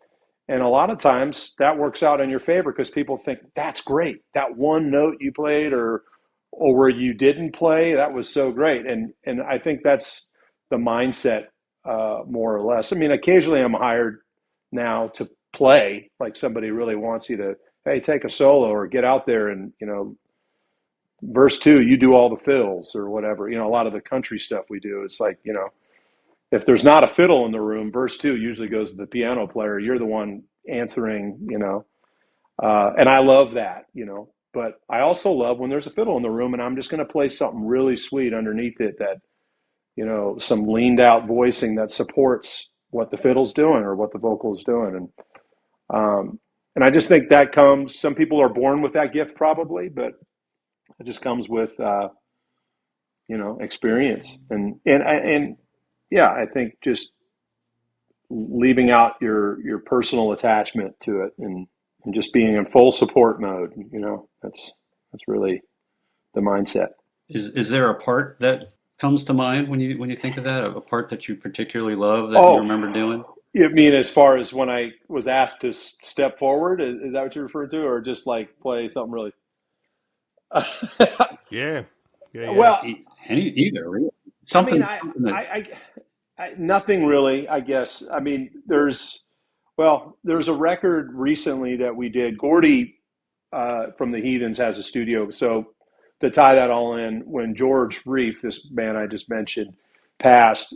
S1: And a lot of times that works out in your favor because people think, that's great. That one note you played or where you didn't play, that was so great. And I think that's the mindset, more or less. I mean, occasionally I'm hired now to play, like somebody really wants you to, hey, take a solo or get out there and, verse 2, you do all the fills or whatever. A lot of the country stuff we do, it's like, if there's not a fiddle in the room, verse 2 usually goes to the piano player. You're the one answering, and I love that, but I also love when there's a fiddle in the room and I'm just going to play something really sweet underneath it that, some leaned out voicing that supports what the fiddle's doing or what the vocal is doing. And I just think that some people are born with that gift probably, but it just comes with, experience and yeah, I think just leaving out your personal attachment to it and just being in full support mode, that's really the mindset.
S3: Is there a part that comes to mind when you think of that? A part that you particularly love that you
S1: Oh,
S3: remember doing?
S1: you mean as far as when I was asked to step forward? Is that what you referred to, or just like play something really?
S2: Yeah, yeah, yeah.
S1: Well,
S3: Either, really.
S1: I mean,
S3: Something that
S1: nothing really. I guess. I mean, there's a record recently that we did. Gordy from the Heathens has a studio. So to tie that all in, when George Reef, this man I just mentioned, passed,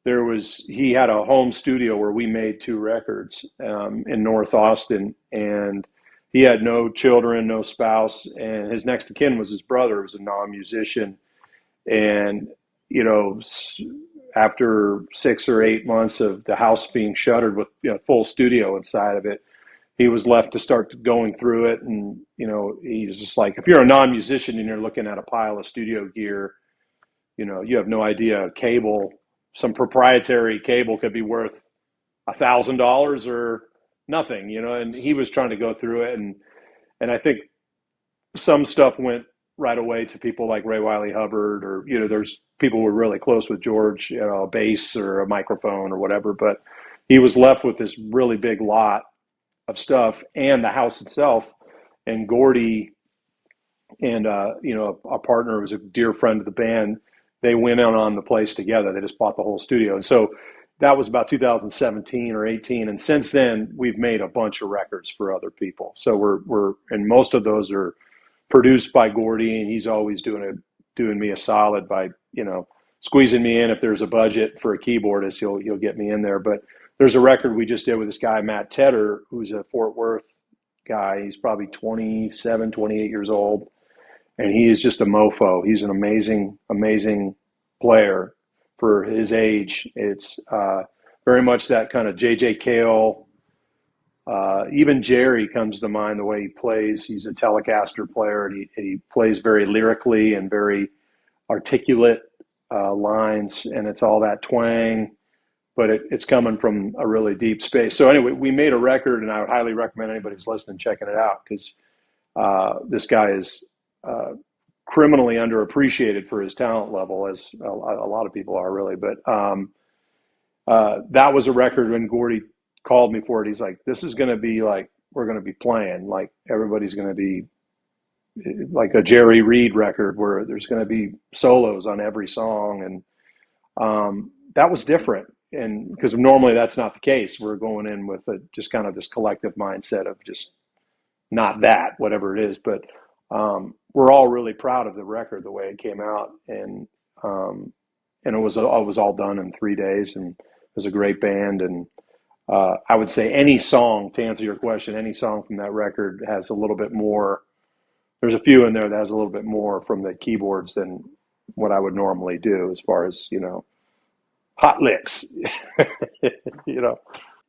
S1: he had a home studio where we made two records in North Austin, and he had no children, no spouse, and his next of kin was his brother, who was a non-musician, and you know, after 6 or 8 months of the house being shuttered with full studio inside of it, he was left to start going through it, and he's just like, if you're a non-musician and you're looking at a pile of studio gear, you have no idea some proprietary cable could be worth $1,000 or nothing, and he was trying to go through it, and I think some stuff went right away to people like Ray Wiley Hubbard, or there's people who were really close with George, a bass or a microphone or whatever, but he was left with this really big lot of stuff and the house itself. And Gordy and a partner who was a dear friend of the band, they went in on the place together. They just bought the whole studio, and so that was about 2017 or 18. And since then, we've made a bunch of records for other people. So and most of those are produced by Gordy, and he's always doing me a solid by squeezing me in. If there's a budget for a keyboardist, he'll get me in there. But there's a record we just did with this guy Matt Tedder, who's a Fort Worth guy. He's probably 27, 28 years old, and he is just a mofo. He's an amazing player for his age. It's very much that kind of J.J. Cale. Even Jerry comes to mind, the way he plays. He's a Telecaster player, and he plays very lyrically and very articulate lines, and it's all that twang, but it's coming from a really deep space. So anyway, we made a record, and I would highly recommend anybody who's listening checking it out, because this guy is criminally underappreciated for his talent level, as a lot of people are, really. But that was a record when Gordy called me for it. He's like, this is going to be like, we're going to be playing, like everybody's going to be like a Jerry Reed record where there's going to be solos on every song. And that was different. And because normally that's not the case. We're going in with just kind of this collective mindset of just not that, whatever it is. But we're all really proud of the record, the way it came out. And it was all done in 3 days, and it was a great band. And I would say any song, to answer your question, any song from that record has a little bit more. There's a few in there that has a little bit more from the keyboards than what I would normally do, as far as, hot licks,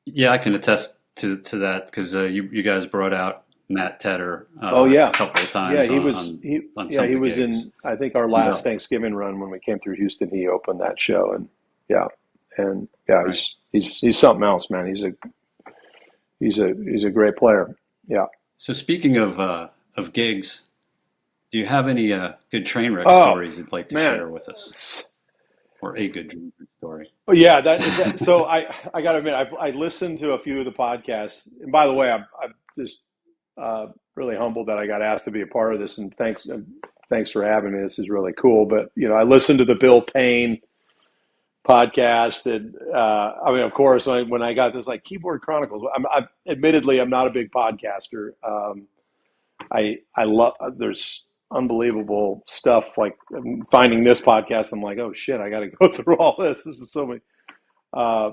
S3: Yeah, I can attest to that, because you guys brought out Matt Tedder
S1: Oh yeah,
S3: a couple of
S1: yeah.
S3: times
S1: He
S3: on,
S1: was
S3: some of
S1: he
S3: the
S1: was
S3: gigs.
S1: in, I think, our
S3: Yeah,
S1: last Thanksgiving run when we came through Houston. He opened that show, and yeah, and yeah,
S3: right.
S1: he's something else, man. He's a great player. Yeah.
S3: So speaking of gigs, do you have any good train wreck
S1: Oh
S3: stories you'd like to
S1: man.
S3: share with us, or a good train wreck story?
S1: Oh yeah, so I got to admit, I listened to a few of the podcasts, and by the way, I'm just really humbled that I got asked to be a part of this, and thanks for having me. This is really cool. But I listened to the Bill Payne podcast, and I mean, of course, when I got this, like, Keyboard Chronicles, admittedly, I'm not a big podcaster. I love, there's unbelievable stuff, like finding this podcast. I'm like, oh shit, I got to go through all this. This is so many. Uh,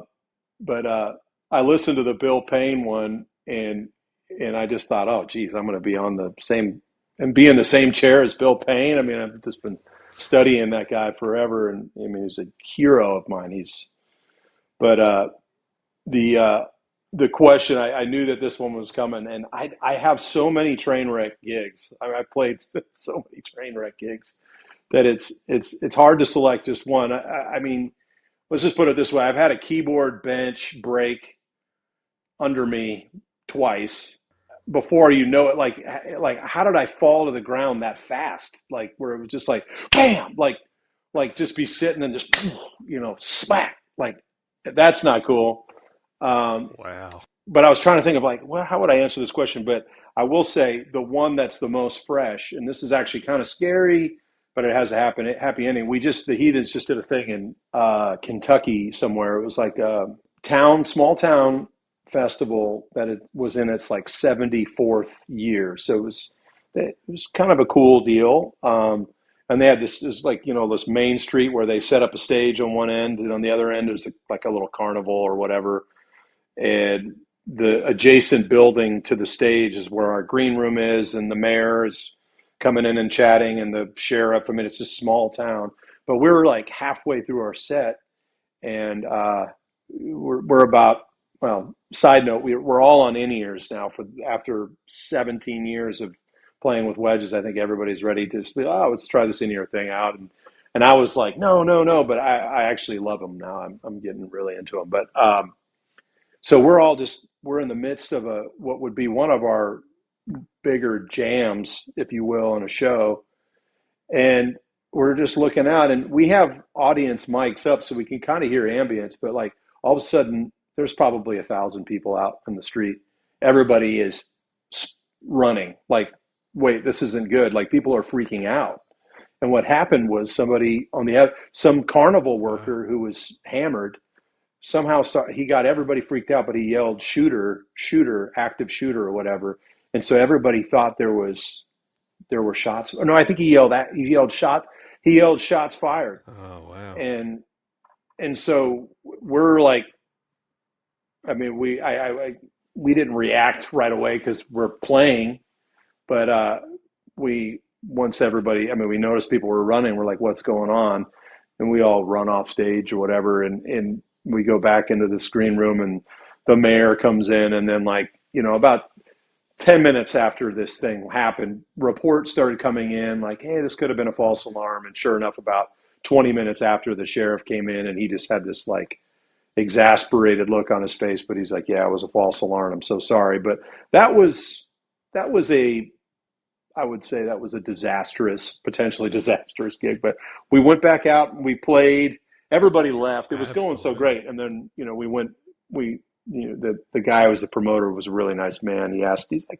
S1: but I listened to the Bill Payne one, and I just thought, oh geez, I'm going to be on the same and be in the same chair as Bill Payne. I mean, I've just been studying that guy forever, and I mean, he's a hero of mine. But the the question, I knew that this one was coming, and I have so many train wreck gigs. I played so many train wreck gigs that it's hard to select just one. I mean, let's just put it this way: I've had a keyboard bench break under me twice. Before you know it, like how did I fall to the ground that fast? Like, where it was just like bam, like like just be sitting and just, smack. Like that's not cool.
S2: Wow.
S1: But I was trying to think of like, well, how would I answer this question? But I will say the one that's the most fresh, and this is actually kind of scary, but it has a happy ending. The Heathens just did a thing in Kentucky somewhere. It was like a small town festival that it was in its like 74th year. So it was kind of a cool deal. And they had this like, this main street where they set up a stage on one end, and on the other end, there's like a little carnival or whatever. And the adjacent building to the stage is where our green room is, and the mayor is coming in and chatting, and the sheriff. I mean, it's a small town, but we were like halfway through our set, and we're about. Well, side note, we're all on in-ears now after 17 years of playing with wedges. I think everybody's ready to just let's try this in-ear thing out, and I was like, no, no, no, but I actually love them now. I'm getting really into them, but. So we're in the midst of what would be one of our bigger jams, if you will, on a show. And we're just looking out, and we have audience mics up so we can kind of hear ambience, but like all of a sudden there's probably 1,000 people out on the street. Everybody is running like, wait, this isn't good. Like people are freaking out. And what happened was some carnival worker who was hammered somehow he got everybody freaked out, but he yelled shooter, active shooter or whatever. And so everybody thought there were shots. No, I think he yelled shots fired.
S2: Oh, wow.
S1: And so we're like, I mean, we didn't react right away because we're playing, but once everybody, I mean, we noticed people were running. We're like, what's going on? And we all run off stage or whatever. And we go back into the screen room, and the mayor comes in, and then about 10 minutes after this thing happened, reports started coming in like, hey, this could have been a false alarm. And sure enough, about 20 minutes after, the sheriff came in, and he just had this like exasperated look on his face, but he's like, yeah, it was a false alarm. I'm so sorry. But I would say that was a potentially disastrous gig, but we went back out and we played. Everybody left. It was going so great. And then, the guy who was the promoter was a really nice man. He's like,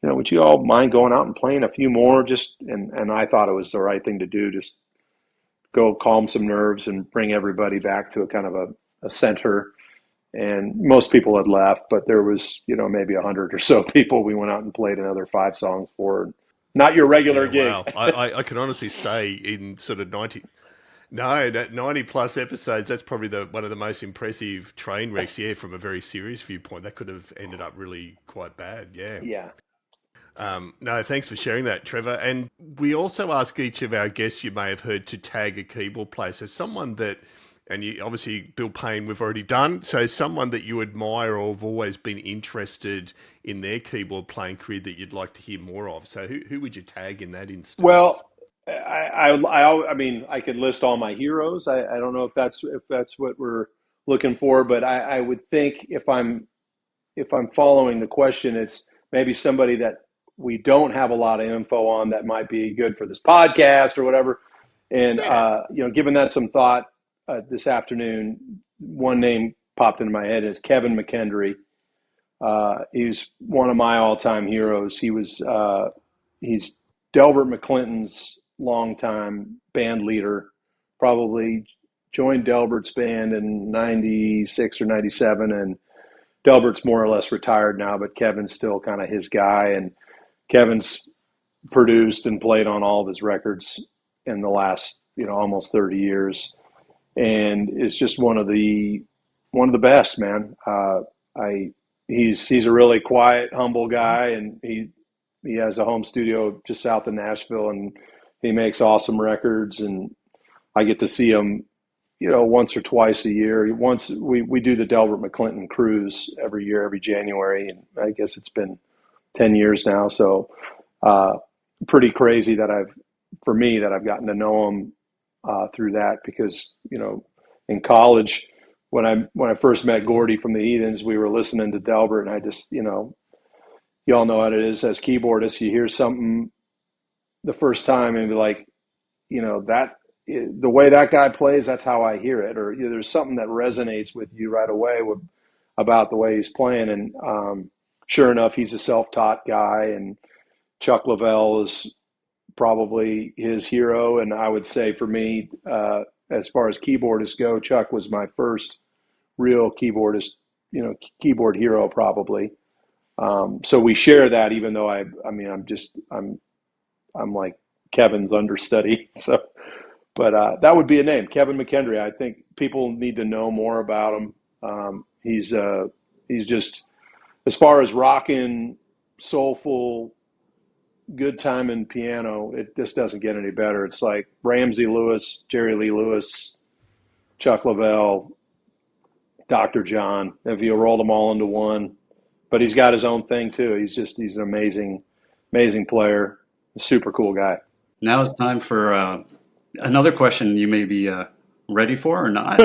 S1: would you all mind going out and playing a few more? And I thought it was the right thing to do. Just go calm some nerves and bring everybody back to a kind of a center. And most people had left, but there was, maybe 100 or so people we went out and played another 5 songs for. Not your regular gig.
S2: Wow. I can honestly say in sort of 90 plus episodes, that's probably one of the most impressive train wrecks. Yeah, from a very serious viewpoint, that could have ended up really quite bad. Yeah.
S1: Yeah.
S2: No, thanks for sharing that, Trevor. And we also ask each of our guests you may have heard to tag a keyboard player. So someone that, and you obviously Bill Payne we've already done. So someone that you admire or have always been interested in their keyboard playing career that you'd like to hear more of. So who would you tag in that instance?
S1: Well, I mean, I could list all my heroes. I don't know if that's what we're looking for, but I would think if I'm following the question, it's maybe somebody that we don't have a lot of info on that might be good for this podcast or whatever. And given that some thought this afternoon, one name popped into my head is Kevin McKendree. He's one of my all-time heroes. He's Delbert McClinton's longtime band leader, probably joined Delbert's band in 96 or 97, and Delbert's more or less retired now, but Kevin's still kind of his guy, and Kevin's produced and played on all of his records in the last, almost 30 years, and is just one of the best, man. He's a really quiet, humble guy, and he has a home studio just south of Nashville, and he makes awesome records, and I get to see him, once or twice a year. Once we do the Delbert McClinton cruise every year, every January, and I guess it's been 10 years now. So pretty crazy that I've gotten to know him through that, because, in college, when I first met Gordy from the Heathens, we were listening to Delbert, and I just, you all know what it is as keyboardists. You hear something the first time and be like, that the way that guy plays, that's how I hear it. Or there's something that resonates with you right away about the way he's playing. And sure enough, he's a self-taught guy, and Chuck Leavell is probably his hero. And I would say for me, as far as keyboardists go, Chuck was my first real keyboardist, keyboard hero probably. So we share that, even though I'm like Kevin's understudy. So, but that would be a name, Kevin McKendree. I think people need to know more about him. He's just, as far as rockin', soulful, good time in piano, it just doesn't get any better. It's like Ramsey Lewis, Jerry Lee Lewis, Chuck Leavell, Dr. John, if you rolled them all into one. But he's got his own thing too. He's an amazing, amazing player, a super cool guy.
S3: Now it's time for another question you may be ready for or not,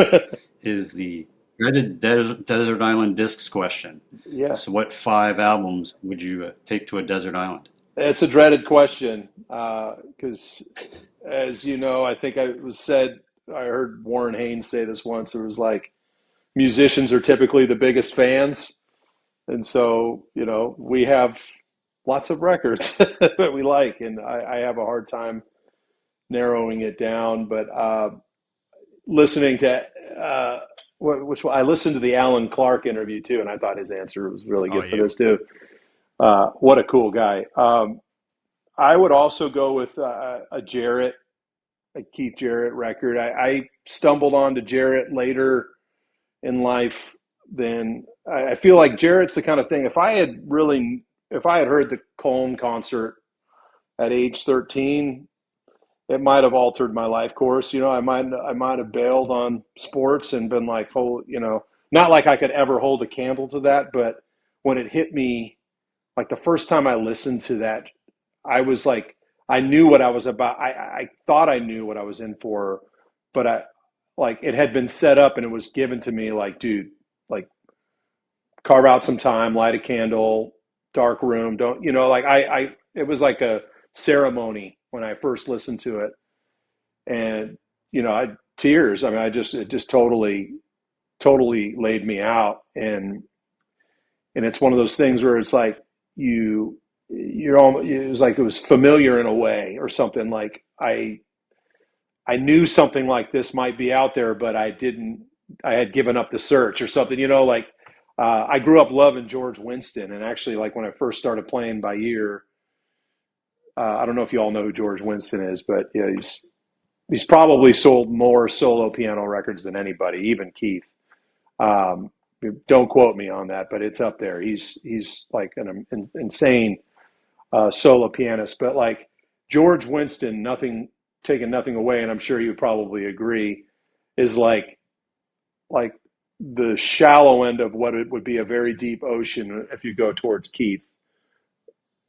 S3: is the dreaded desert island discs question.
S1: Yeah.
S3: So what 5 albums would you take to a desert island?
S1: It's a dreaded question because, as you know, I think I heard Warren Haynes say this once. It was like, musicians are typically the biggest fans. And so, we have lots of records that we like, and I have a hard time narrowing it down. But listening to I listened to the Alan Clark interview too, and I thought his answer was really good for this too. What a cool guy. I would also go with a Keith Jarrett record. I stumbled onto Jarrett later in life than I feel like Jarrett's the kind of thing. If I had heard the Cone concert at age 13, it might have altered my life course. I might have bailed on sports and been like, not like I could ever hold a candle to that. But when it hit me, like the first time I listened to that, I was like, I knew what I was about. I thought I knew what I was in for, but it had been set up and it was given to me like, dude, like carve out some time, light a candle, dark room. It was like a ceremony when I first listened to it. And, tears. I mean, it just totally laid me out. And it's one of those things where it's like, it was like it was familiar in a way or something. Like I knew something like this might be out there, but I had given up the search or something, I grew up loving George Winston, and actually like when I first started playing by ear, I don't know if you all know who George Winston is, but yeah, he's probably sold more solo piano records than anybody, even Keith. Don't quote me on that, but it's up there. He's like an insane solo pianist. But like George Winston, taking nothing away, and I'm sure you probably agree, is like the shallow end of what it would be a very deep ocean if you go towards Keith.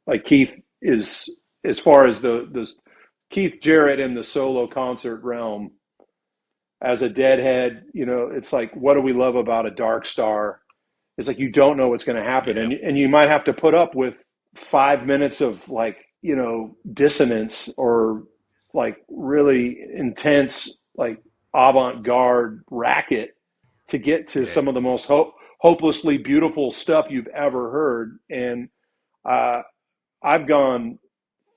S1: Like Keith is, as far as the Keith Jarrett in the solo concert realm, as a deadhead, it's like, what do we love about a dark star? It's like, you don't know what's going to happen. And you might have to put up with 5 minutes of like, dissonance or like really intense, like avant-garde racket to get to some of the most hopelessly beautiful stuff you've ever heard. And I've gone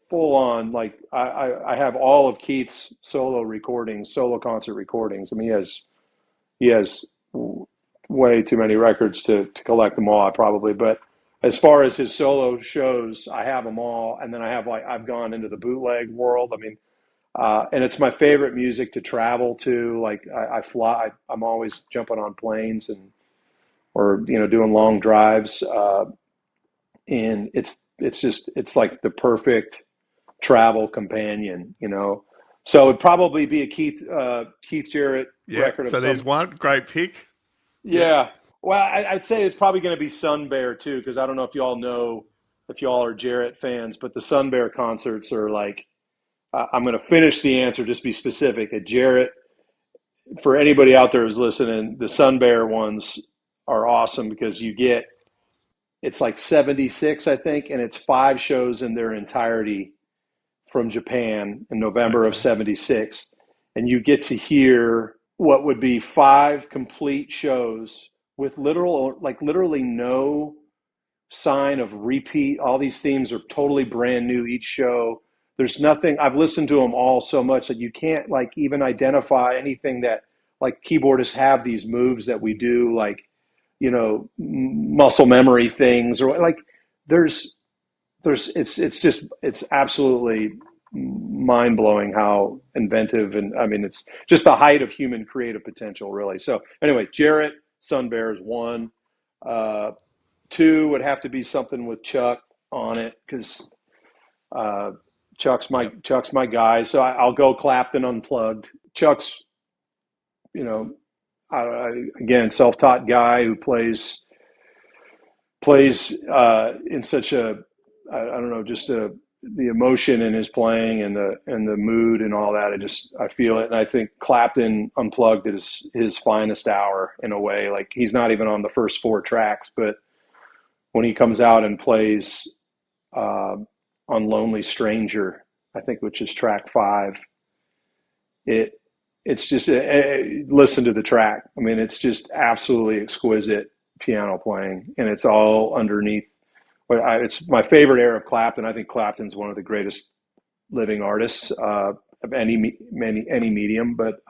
S1: full on, like I have all of Keith's solo concert recordings. I mean, he has way too many records to collect them all, but as far as his solo shows, I have them all. And then I've gone into the bootleg world. I mean, and it's my favorite music to travel to. Like I fly, I'm always jumping on planes or doing long drives. And it's like the perfect travel companion, So it'd probably be a Keith Jarrett record.
S2: So there's one great pick.
S1: Yeah. Well, I'd say it's probably going to be Sun Bear too, because I don't know if you all know, if you all are Jarrett fans, but the Sun Bear concerts are like, I'm going to finish the answer, just be specific. At Jarrett, for anybody out there who's listening, the Sun Bear ones are awesome because it's like 76, I think, and it's 5 shows in their entirety from Japan in November of 76. and you get to hear what would be 5 complete shows with literally no sign of repeat. All these themes are totally brand new each show. There's nothing. I've listened to them all so much that you can't like even identify anything that like keyboardists have these moves that we do, like, muscle memory things, or like it's absolutely mind blowing how inventive, and I mean it's just the height of human creative potential, really. So anyway, Jarrett, Sun Bears 1. 2 would have to be something with Chuck on it, because Chuck's my guy. So I'll go Clapton Unplugged. Chuck's, again, self-taught guy who plays in such a, I don't know, just the emotion in his playing and the mood and all that. I feel it. And I think Clapton Unplugged is his finest hour in a way. Like, he's not even on the first 4 tracks, but when he comes out and plays on Lonely Stranger, I think, which is track 5, it's just, listen to the track. I mean, it's just absolutely exquisite piano playing, and it's all underneath. It's my favorite era of Clapton. I think Clapton's one of the greatest living artists of any medium. But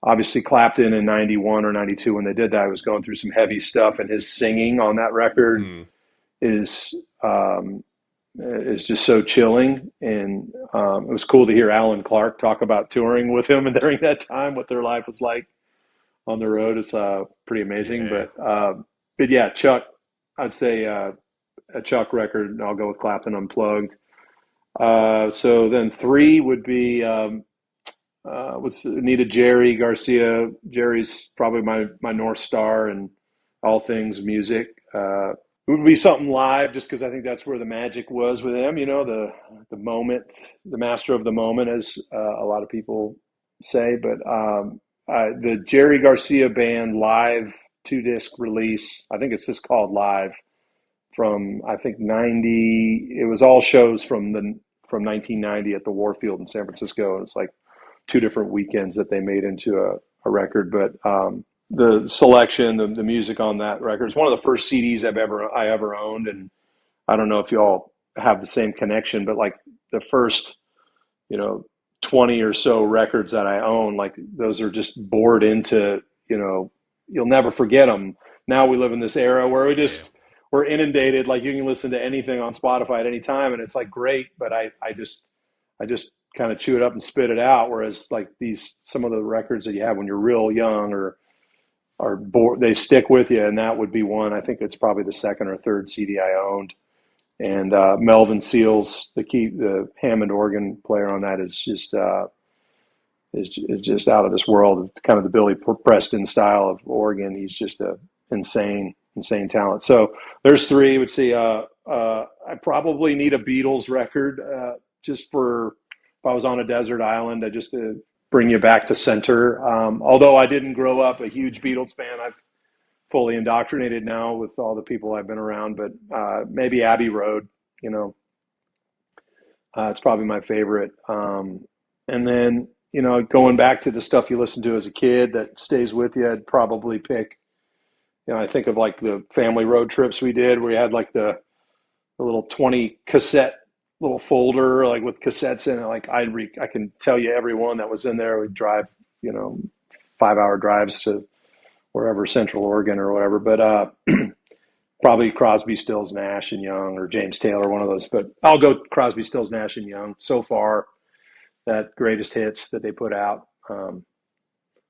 S1: obviously, Clapton in '91 or '92, when they did that, I was going through some heavy stuff, and his singing on that record is just so chilling. And it was cool to hear Alan Clark talk about touring with him and during that time, what their life was like on the road. It's pretty amazing. Yeah. But yeah, Chuck. I'd say a Chuck record, and I'll go with Clapton Unplugged. So then 3 would be needed Jerry Garcia. Jerry's probably my North Star and all things music. It would be something live, just because I think that's where the magic was with him. The moment, the master of the moment, as a lot of people say. But the Jerry Garcia Band live 2-disc release, I think it's just called Live, from I think 90. It was all shows from 1990 at the Warfield in San Francisco. And it's like 2 different weekends that they made into a record. But the selection, the music on that record is one of the first CDs I ever owned. And I don't know if you all have the same connection, but like the first 20 or so records that I own, like those are just bored into, you'll never forget them. Now we live in this era where we're inundated. Like, you can listen to anything on Spotify at any time, and it's like great, but I just kind of chew it up and spit it out. Whereas like some of the records that you have when you're real young or are bored, they stick with you. And that would be one. I think it's probably the second or third CD I owned. And Melvin Seals, the Hammond organ player on that, is just out of this world. Kind of the Billy Preston style of organ. He's just a insane talent. So there's 3. I would say I probably need a Beatles record, just for if I was on a desert island, just to bring you back to center. Although I didn't grow up a huge Beatles fan, I've fully indoctrinated now with all the people I've been around. But maybe Abbey Road, it's probably my favorite. And then, going back to the stuff you listen to as a kid that stays with you, I'd probably pick, I think of like the family road trips we did, where you had like the little 20 cassette little folder, like with cassettes in it. Like I can tell you every one that was in there. We'd drive, 5-hour drives to wherever, Central Oregon or whatever. But probably Crosby, Stills, Nash and Young, or James Taylor, one of those. But I'll go Crosby, Stills, Nash and Young. So far, that greatest hits that they put out,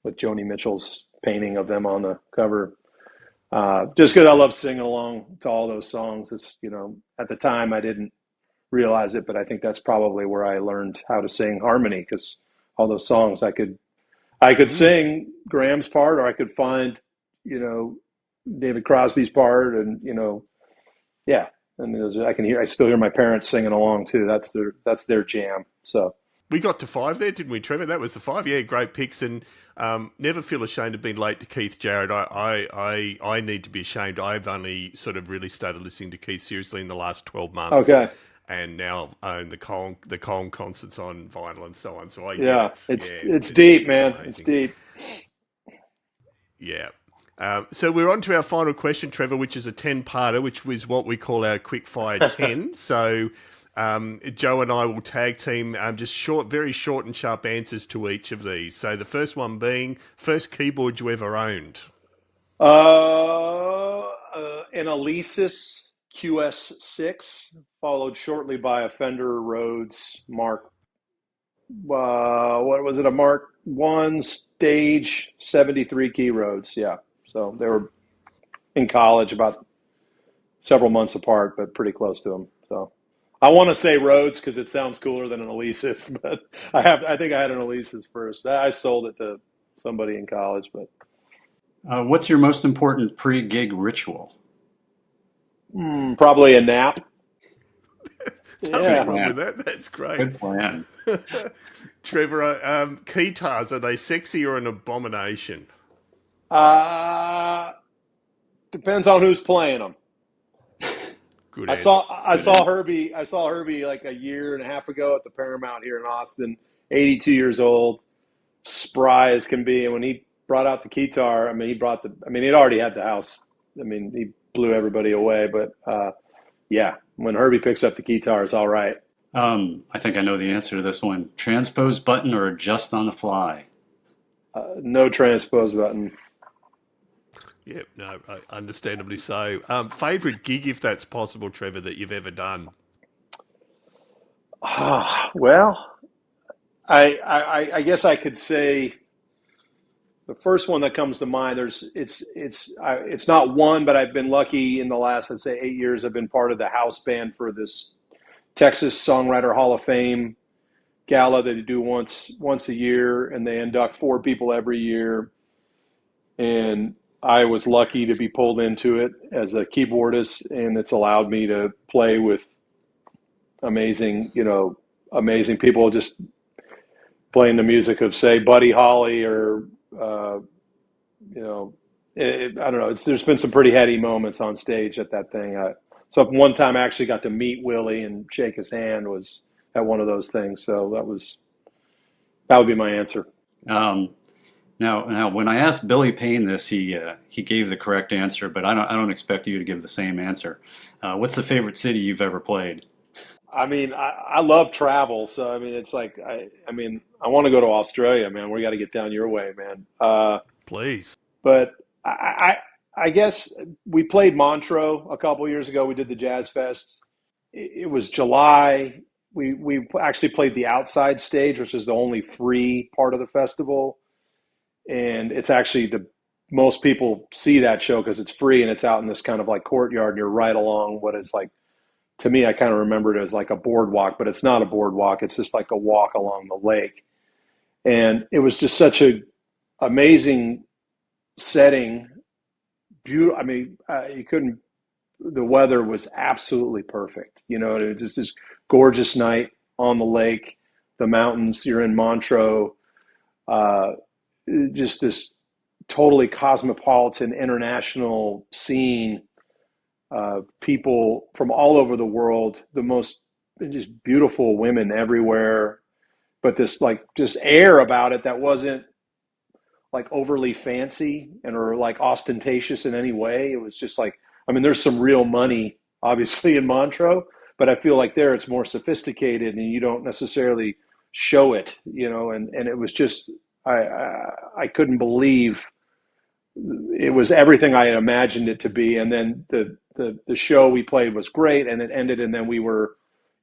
S1: with Joni Mitchell's painting of them on the cover. Just because I love singing along to all those songs. It's, at the time I didn't realize it, but I think that's probably where I learned how to sing harmony, because all those songs I could sing Graham's part, or I could find, David Crosby's part, and yeah. And I still hear my parents singing along too. That's their jam. So.
S2: We got to 5 there, didn't we, Trevor? That was the 5. Yeah, great picks. And never feel ashamed of being late to Keith Jarrett. I need to be ashamed. I've only sort of really started listening to Keith seriously in the last 12 months.
S1: Okay.
S2: and now own the Colin concerts on vinyl and so on. So I get
S1: Yeah,
S2: it.
S1: it's deep,
S2: It's
S1: man. It's
S2: amazing.
S1: deep.
S2: Yeah. So we're on to our final question, Trevor, which is a 10-parter, which was what we call our quick-fire 10. So Joe and I will tag team just very short and sharp answers to each of these. So the first one being, first keyboard you ever owned.
S1: An Alesis QS6, followed shortly by a Fender Rhodes Mark. What was it? A Mark One Stage 73 key Rhodes. Yeah. So they were in college, about several months apart, but pretty close to them. So I want to say Rhodes because it sounds cooler than an Alesis, but I think I had an Alesis first. I sold it to somebody in college, but
S3: What's your most important pre-gig ritual?
S1: probably a nap.
S2: Nothing
S3: Good
S1: Yeah.
S2: wrong with
S3: plan.
S2: that. That's great.
S3: Good plan.
S2: Trevor, keytars, are they sexy or an abomination?
S1: Uh, Depends on who's playing them.
S2: Good
S1: I
S2: answer.
S1: saw I
S2: Good
S1: saw
S2: answer.
S1: Herbie I saw Herbie like a year and a half ago at the Paramount here in Austin, 82 years old, spry as can be. And when he brought out the guitar, he'd already had the house. I mean, he blew everybody away. But yeah, when Herbie picks up the guitar, it's all right.
S3: I think I know the answer to this one. Transpose button or adjust on the fly?
S1: No transpose button.
S2: Yeah, no, understandably so. Favorite gig, if that's possible, Trevor, that you've ever done?
S1: Well, I guess I could say the first one that comes to mind. It's not one, but I've been lucky in the last, I'd say, 8 years. I've been part of the house band for this Texas Songwriter Hall of Fame gala that they do once a year, and they induct 4 people every year. And I was lucky to be pulled into it as a keyboardist, and it's allowed me to play with amazing, amazing people, just playing the music of, say, Buddy Holly or, you know, I don't know. There's been some pretty heady moments on stage at that thing. So one time I actually got to meet Willie and shake his hand was at one of those things. So that would be my answer.
S3: Um, now, when I asked Billy Payne this, he gave the correct answer, but I don't expect you to give the same answer. What's the favorite city you've ever played?
S1: I mean, I love travel, so I mean, it's like I want to go to Australia, man. We got to get down your way, man.
S2: Please.
S1: But I guess we played Montreux a couple years ago. We did the Jazz Fest. It was July. We actually played the outside stage, which is the only free part of the festival, and it's actually the most people see that show because it's free and it's out in this kind of like courtyard, and you're right along what is like, to me, I kind of remember it as like a boardwalk, but it's not a boardwalk. It's just like a walk along the lake. And it was just such a amazing setting. Beautiful. I mean, you couldn't, the weather was absolutely perfect. It was just this gorgeous night on the lake, the mountains. You're in Montreux, uh, just this totally cosmopolitan international scene, people from all over the world, the most just beautiful women everywhere, but this like just air about it that wasn't like overly fancy and or like ostentatious in any way. It was just like, I mean, there's some real money obviously in Montreux, but I feel like there it's more sophisticated and you don't necessarily show it, and it was just, I couldn't believe it was everything I had imagined it to be. And then the show we played was great, and it ended, and then we were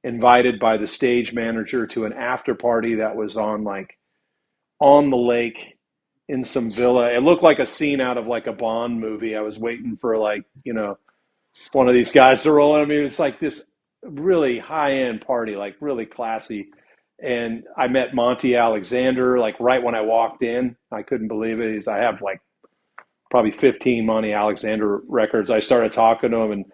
S1: invited by the stage manager to an after party that was on the lake in some villa. It looked like a scene out of like a Bond movie. I was waiting for one of these guys to roll in. I mean, it's like this really high end party, like really classy. And I met Monty Alexander like right when I walked in. I couldn't believe it. I have like probably 15 Monty Alexander records. I started talking to him, and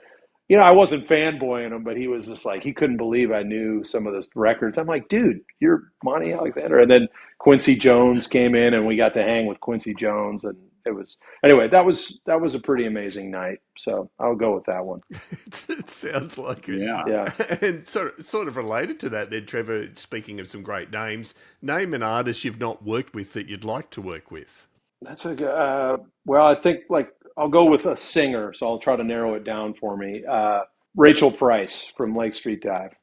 S1: I wasn't fanboying him, but he was just like, he couldn't believe I knew some of those records. I'm like, dude, you're Monty Alexander. And then Quincy Jones came in, and we got to hang with Quincy Jones, and it was anyway. That was a pretty amazing night. So I'll go with that one.
S2: It sounds like it.
S3: Yeah.
S1: Yeah,
S2: And sort of related to that, then, Trevor, speaking of some great names, name an artist you've not worked with that you'd like to work with.
S1: that's a good. Well, I think like I'll go with a singer. So I'll try to narrow it down for me. Rachel Price from Lake Street Dive.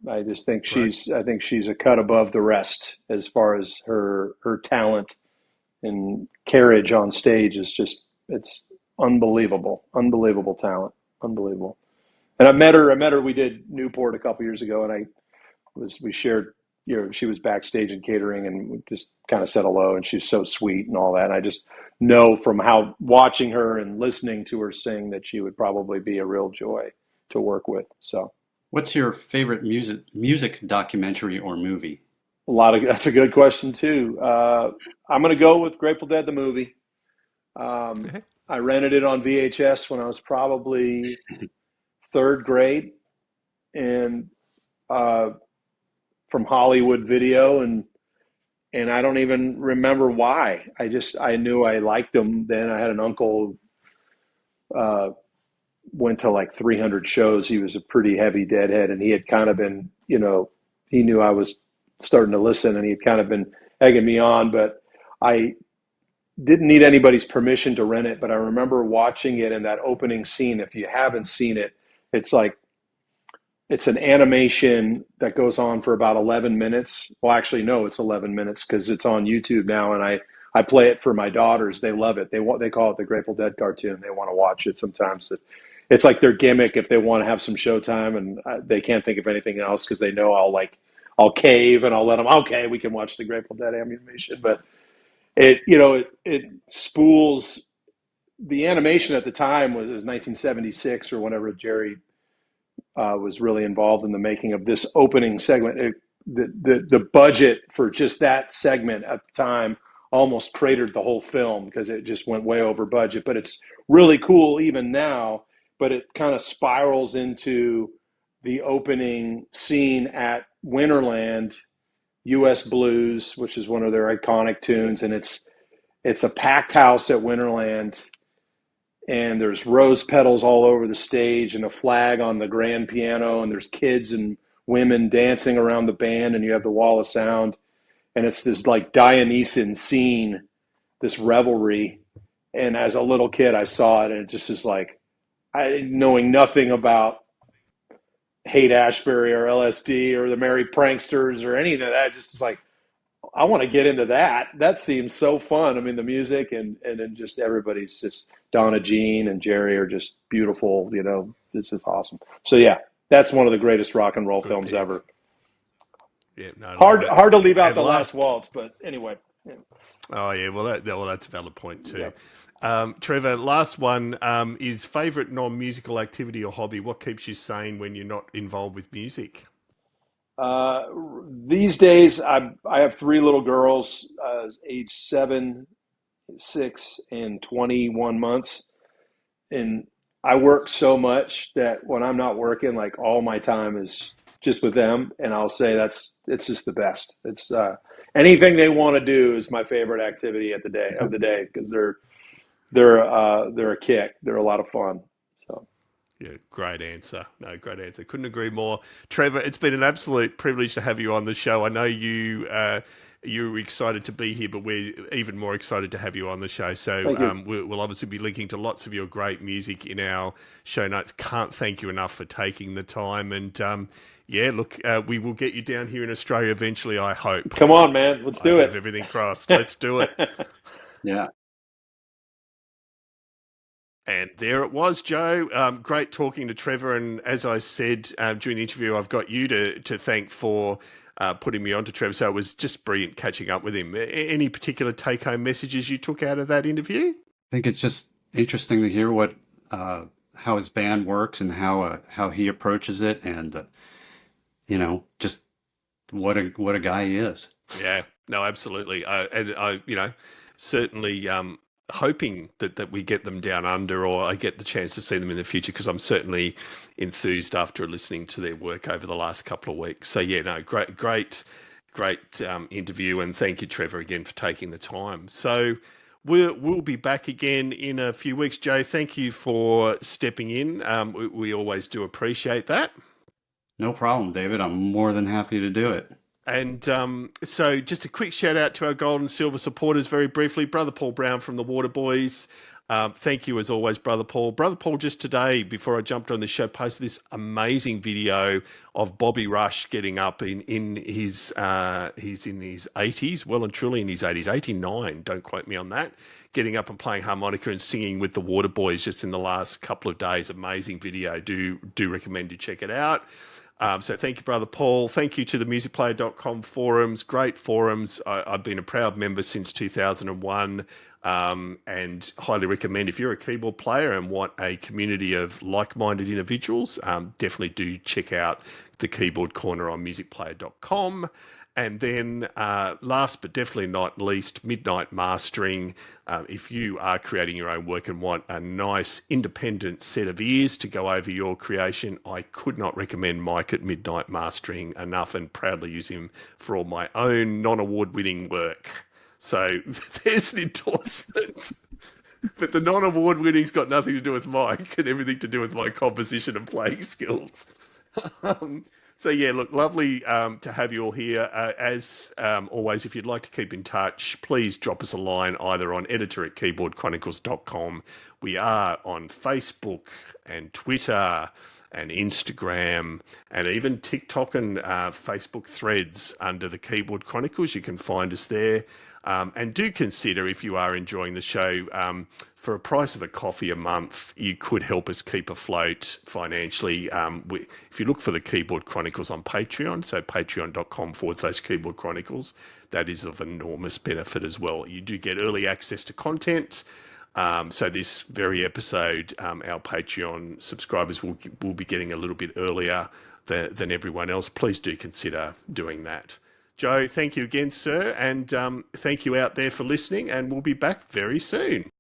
S1: I just think
S2: Right.
S1: she's a cut above the rest as far as her talent and carriage on stage is just it's unbelievable talent, unbelievable. And I met her. We did Newport a couple years ago, and we shared. She was backstage and catering, and we just kind of said hello. And she's so sweet and all that. And I just know from how watching her and listening to her sing that she would probably be a real joy to work with. So
S3: What's your favorite music documentary or movie?
S1: that's a good question too. I'm going to go with Grateful Dead the movie. I rented it on VHS when I was probably third grade, and uh, from Hollywood Video, and I don't even remember why. I knew I liked them then. I had an uncle uh, went to like 300 shows. He was a pretty heavy Deadhead, and he had kind of been, he knew I was starting to listen, and he had kind of been egging me on, but I didn't need anybody's permission to rent it. But I remember watching it in that opening scene. If you haven't seen it, it's like it's an animation that goes on for about 11 minutes. Well, actually, no, it's 11 minutes because it's on YouTube now, and I play it for my daughters. They love it. They call it the Grateful Dead cartoon. They want to watch it sometimes. It's like their gimmick if they want to have some showtime and they can't think of anything else because they know I'll cave and I'll let them. Okay, we can watch the Grateful Dead animation, but it spools. The animation at the time was 1976 or whenever Jerry was really involved in the making of this opening segment. The budget for just that segment at the time almost cratered the whole film because it just went way over budget. But it's really cool even now. But it kind of spirals into the opening scene at Winterland, U.S. Blues, which is one of their iconic tunes, and it's a packed house at Winterland, and there's rose petals all over the stage and a flag on the grand piano, and there's kids and women dancing around the band, and you have the wall of sound, and it's this like Dionysian scene, this revelry. And as a little kid, I saw it, and it just is like, knowing nothing about Haight-Ashbury or LSD or the Merry Pranksters or any of that, just is like, I want to get into that. That seems so fun. I mean, the music and then just everybody's just Donna Jean and Jerry are just beautiful. It's just awesome. So yeah, that's one of the greatest rock and roll
S2: Good
S1: films
S2: pick.
S1: ever.
S2: Yeah, no,
S1: Hard to leave out
S2: and
S1: the last waltz, but anyway. Yeah.
S2: Oh yeah, well that's a valid point too.
S1: Yep.
S2: Trevor, last one is favourite non-musical activity or hobby. What keeps you sane when you're not involved with music?
S1: Uh, these days, I have three little girls, age 7, 6, and 21 months, and I work so much that when I'm not working, like all my time is just with them, and I'll say it's just the best. It's anything they want to do is my favorite activity of the day because they're a kick. They're a lot of fun. So
S2: Yeah, great answer. No, great answer. Couldn't agree more. Trevor, it's been an absolute privilege to have you on the show. I know you're excited to be here, but we're even more excited to have you on the show. So
S1: thank you.
S2: we'll obviously be linking to lots of your great music in our show notes. Can't thank you enough for taking the time. And yeah, look, we will get you down here in Australia eventually, I hope.
S1: Come on, man. Let's do
S2: I have
S1: it.
S2: everything crossed. Let's do it.
S3: Yeah.
S2: And there it was, Joe. Great talking to Trevor. And as I said during the interview, I've got you to thank for putting me on to Trevor. So it was just brilliant catching up with him. Any particular take-home messages you took out of that interview?
S3: I think it's just interesting to hear how his band works and how he approaches it, and just what a guy he is.
S2: Yeah, no, absolutely. And I, certainly hoping that we get them down under, or I get the chance to see them in the future, because I'm certainly enthused after listening to their work over the last couple of weeks. So yeah, no, great interview, and thank you, Trevor, again for taking the time. So We'll be back again in a few weeks. Joe, thank you for stepping in. We always do appreciate that.
S3: No problem, David. I'm more than happy to do it.
S2: And so just a quick shout out to our gold and silver supporters very briefly. Brother Paul Brown from the Water Boys. Thank you as always, Brother Paul. Brother Paul just today, before I jumped on the show, posted this amazing video of Bobby Rush getting up in his, he's in his 80s, well and truly in his 80s, 89, don't quote me on that, getting up and playing harmonica and singing with the Water Boys just in the last couple of days. Amazing video. Do recommend you check it out. So thank you, Brother Paul. Thank you to the musicplayer.com forums. Great forums. I've been a proud member since 2001 and highly recommend if you're a keyboard player and want a community of like-minded individuals, definitely do check out the Keyboard Corner on musicplayer.com. And then last but definitely not least, Midnight Mastering. If you are creating your own work and want a nice independent set of ears to go over your creation, I could not recommend Mike at Midnight Mastering enough, and proudly use him for all my own non-award winning work. So there's an endorsement. But the non-award winning's got nothing to do with Mike and everything to do with my composition and playing skills. So yeah, look, lovely to have you all here. As always, if you'd like to keep in touch, please drop us a line either on editor@keyboardchronicles.com. We are on Facebook and Twitter and Instagram and even TikTok and Facebook threads under the Keyboard Chronicles. You can find us there. And do consider, if you are enjoying the show, for a price of a coffee a month, you could help us keep afloat financially. If you look for the Keyboard Chronicles on Patreon, so patreon.com/Keyboard Chronicles, that is of enormous benefit as well. You do get early access to content. So this very episode, our Patreon subscribers will be getting a little bit earlier than everyone else. Please do consider doing that. Joe, thank you again, sir, and thank you out there for listening, and we'll be back very soon.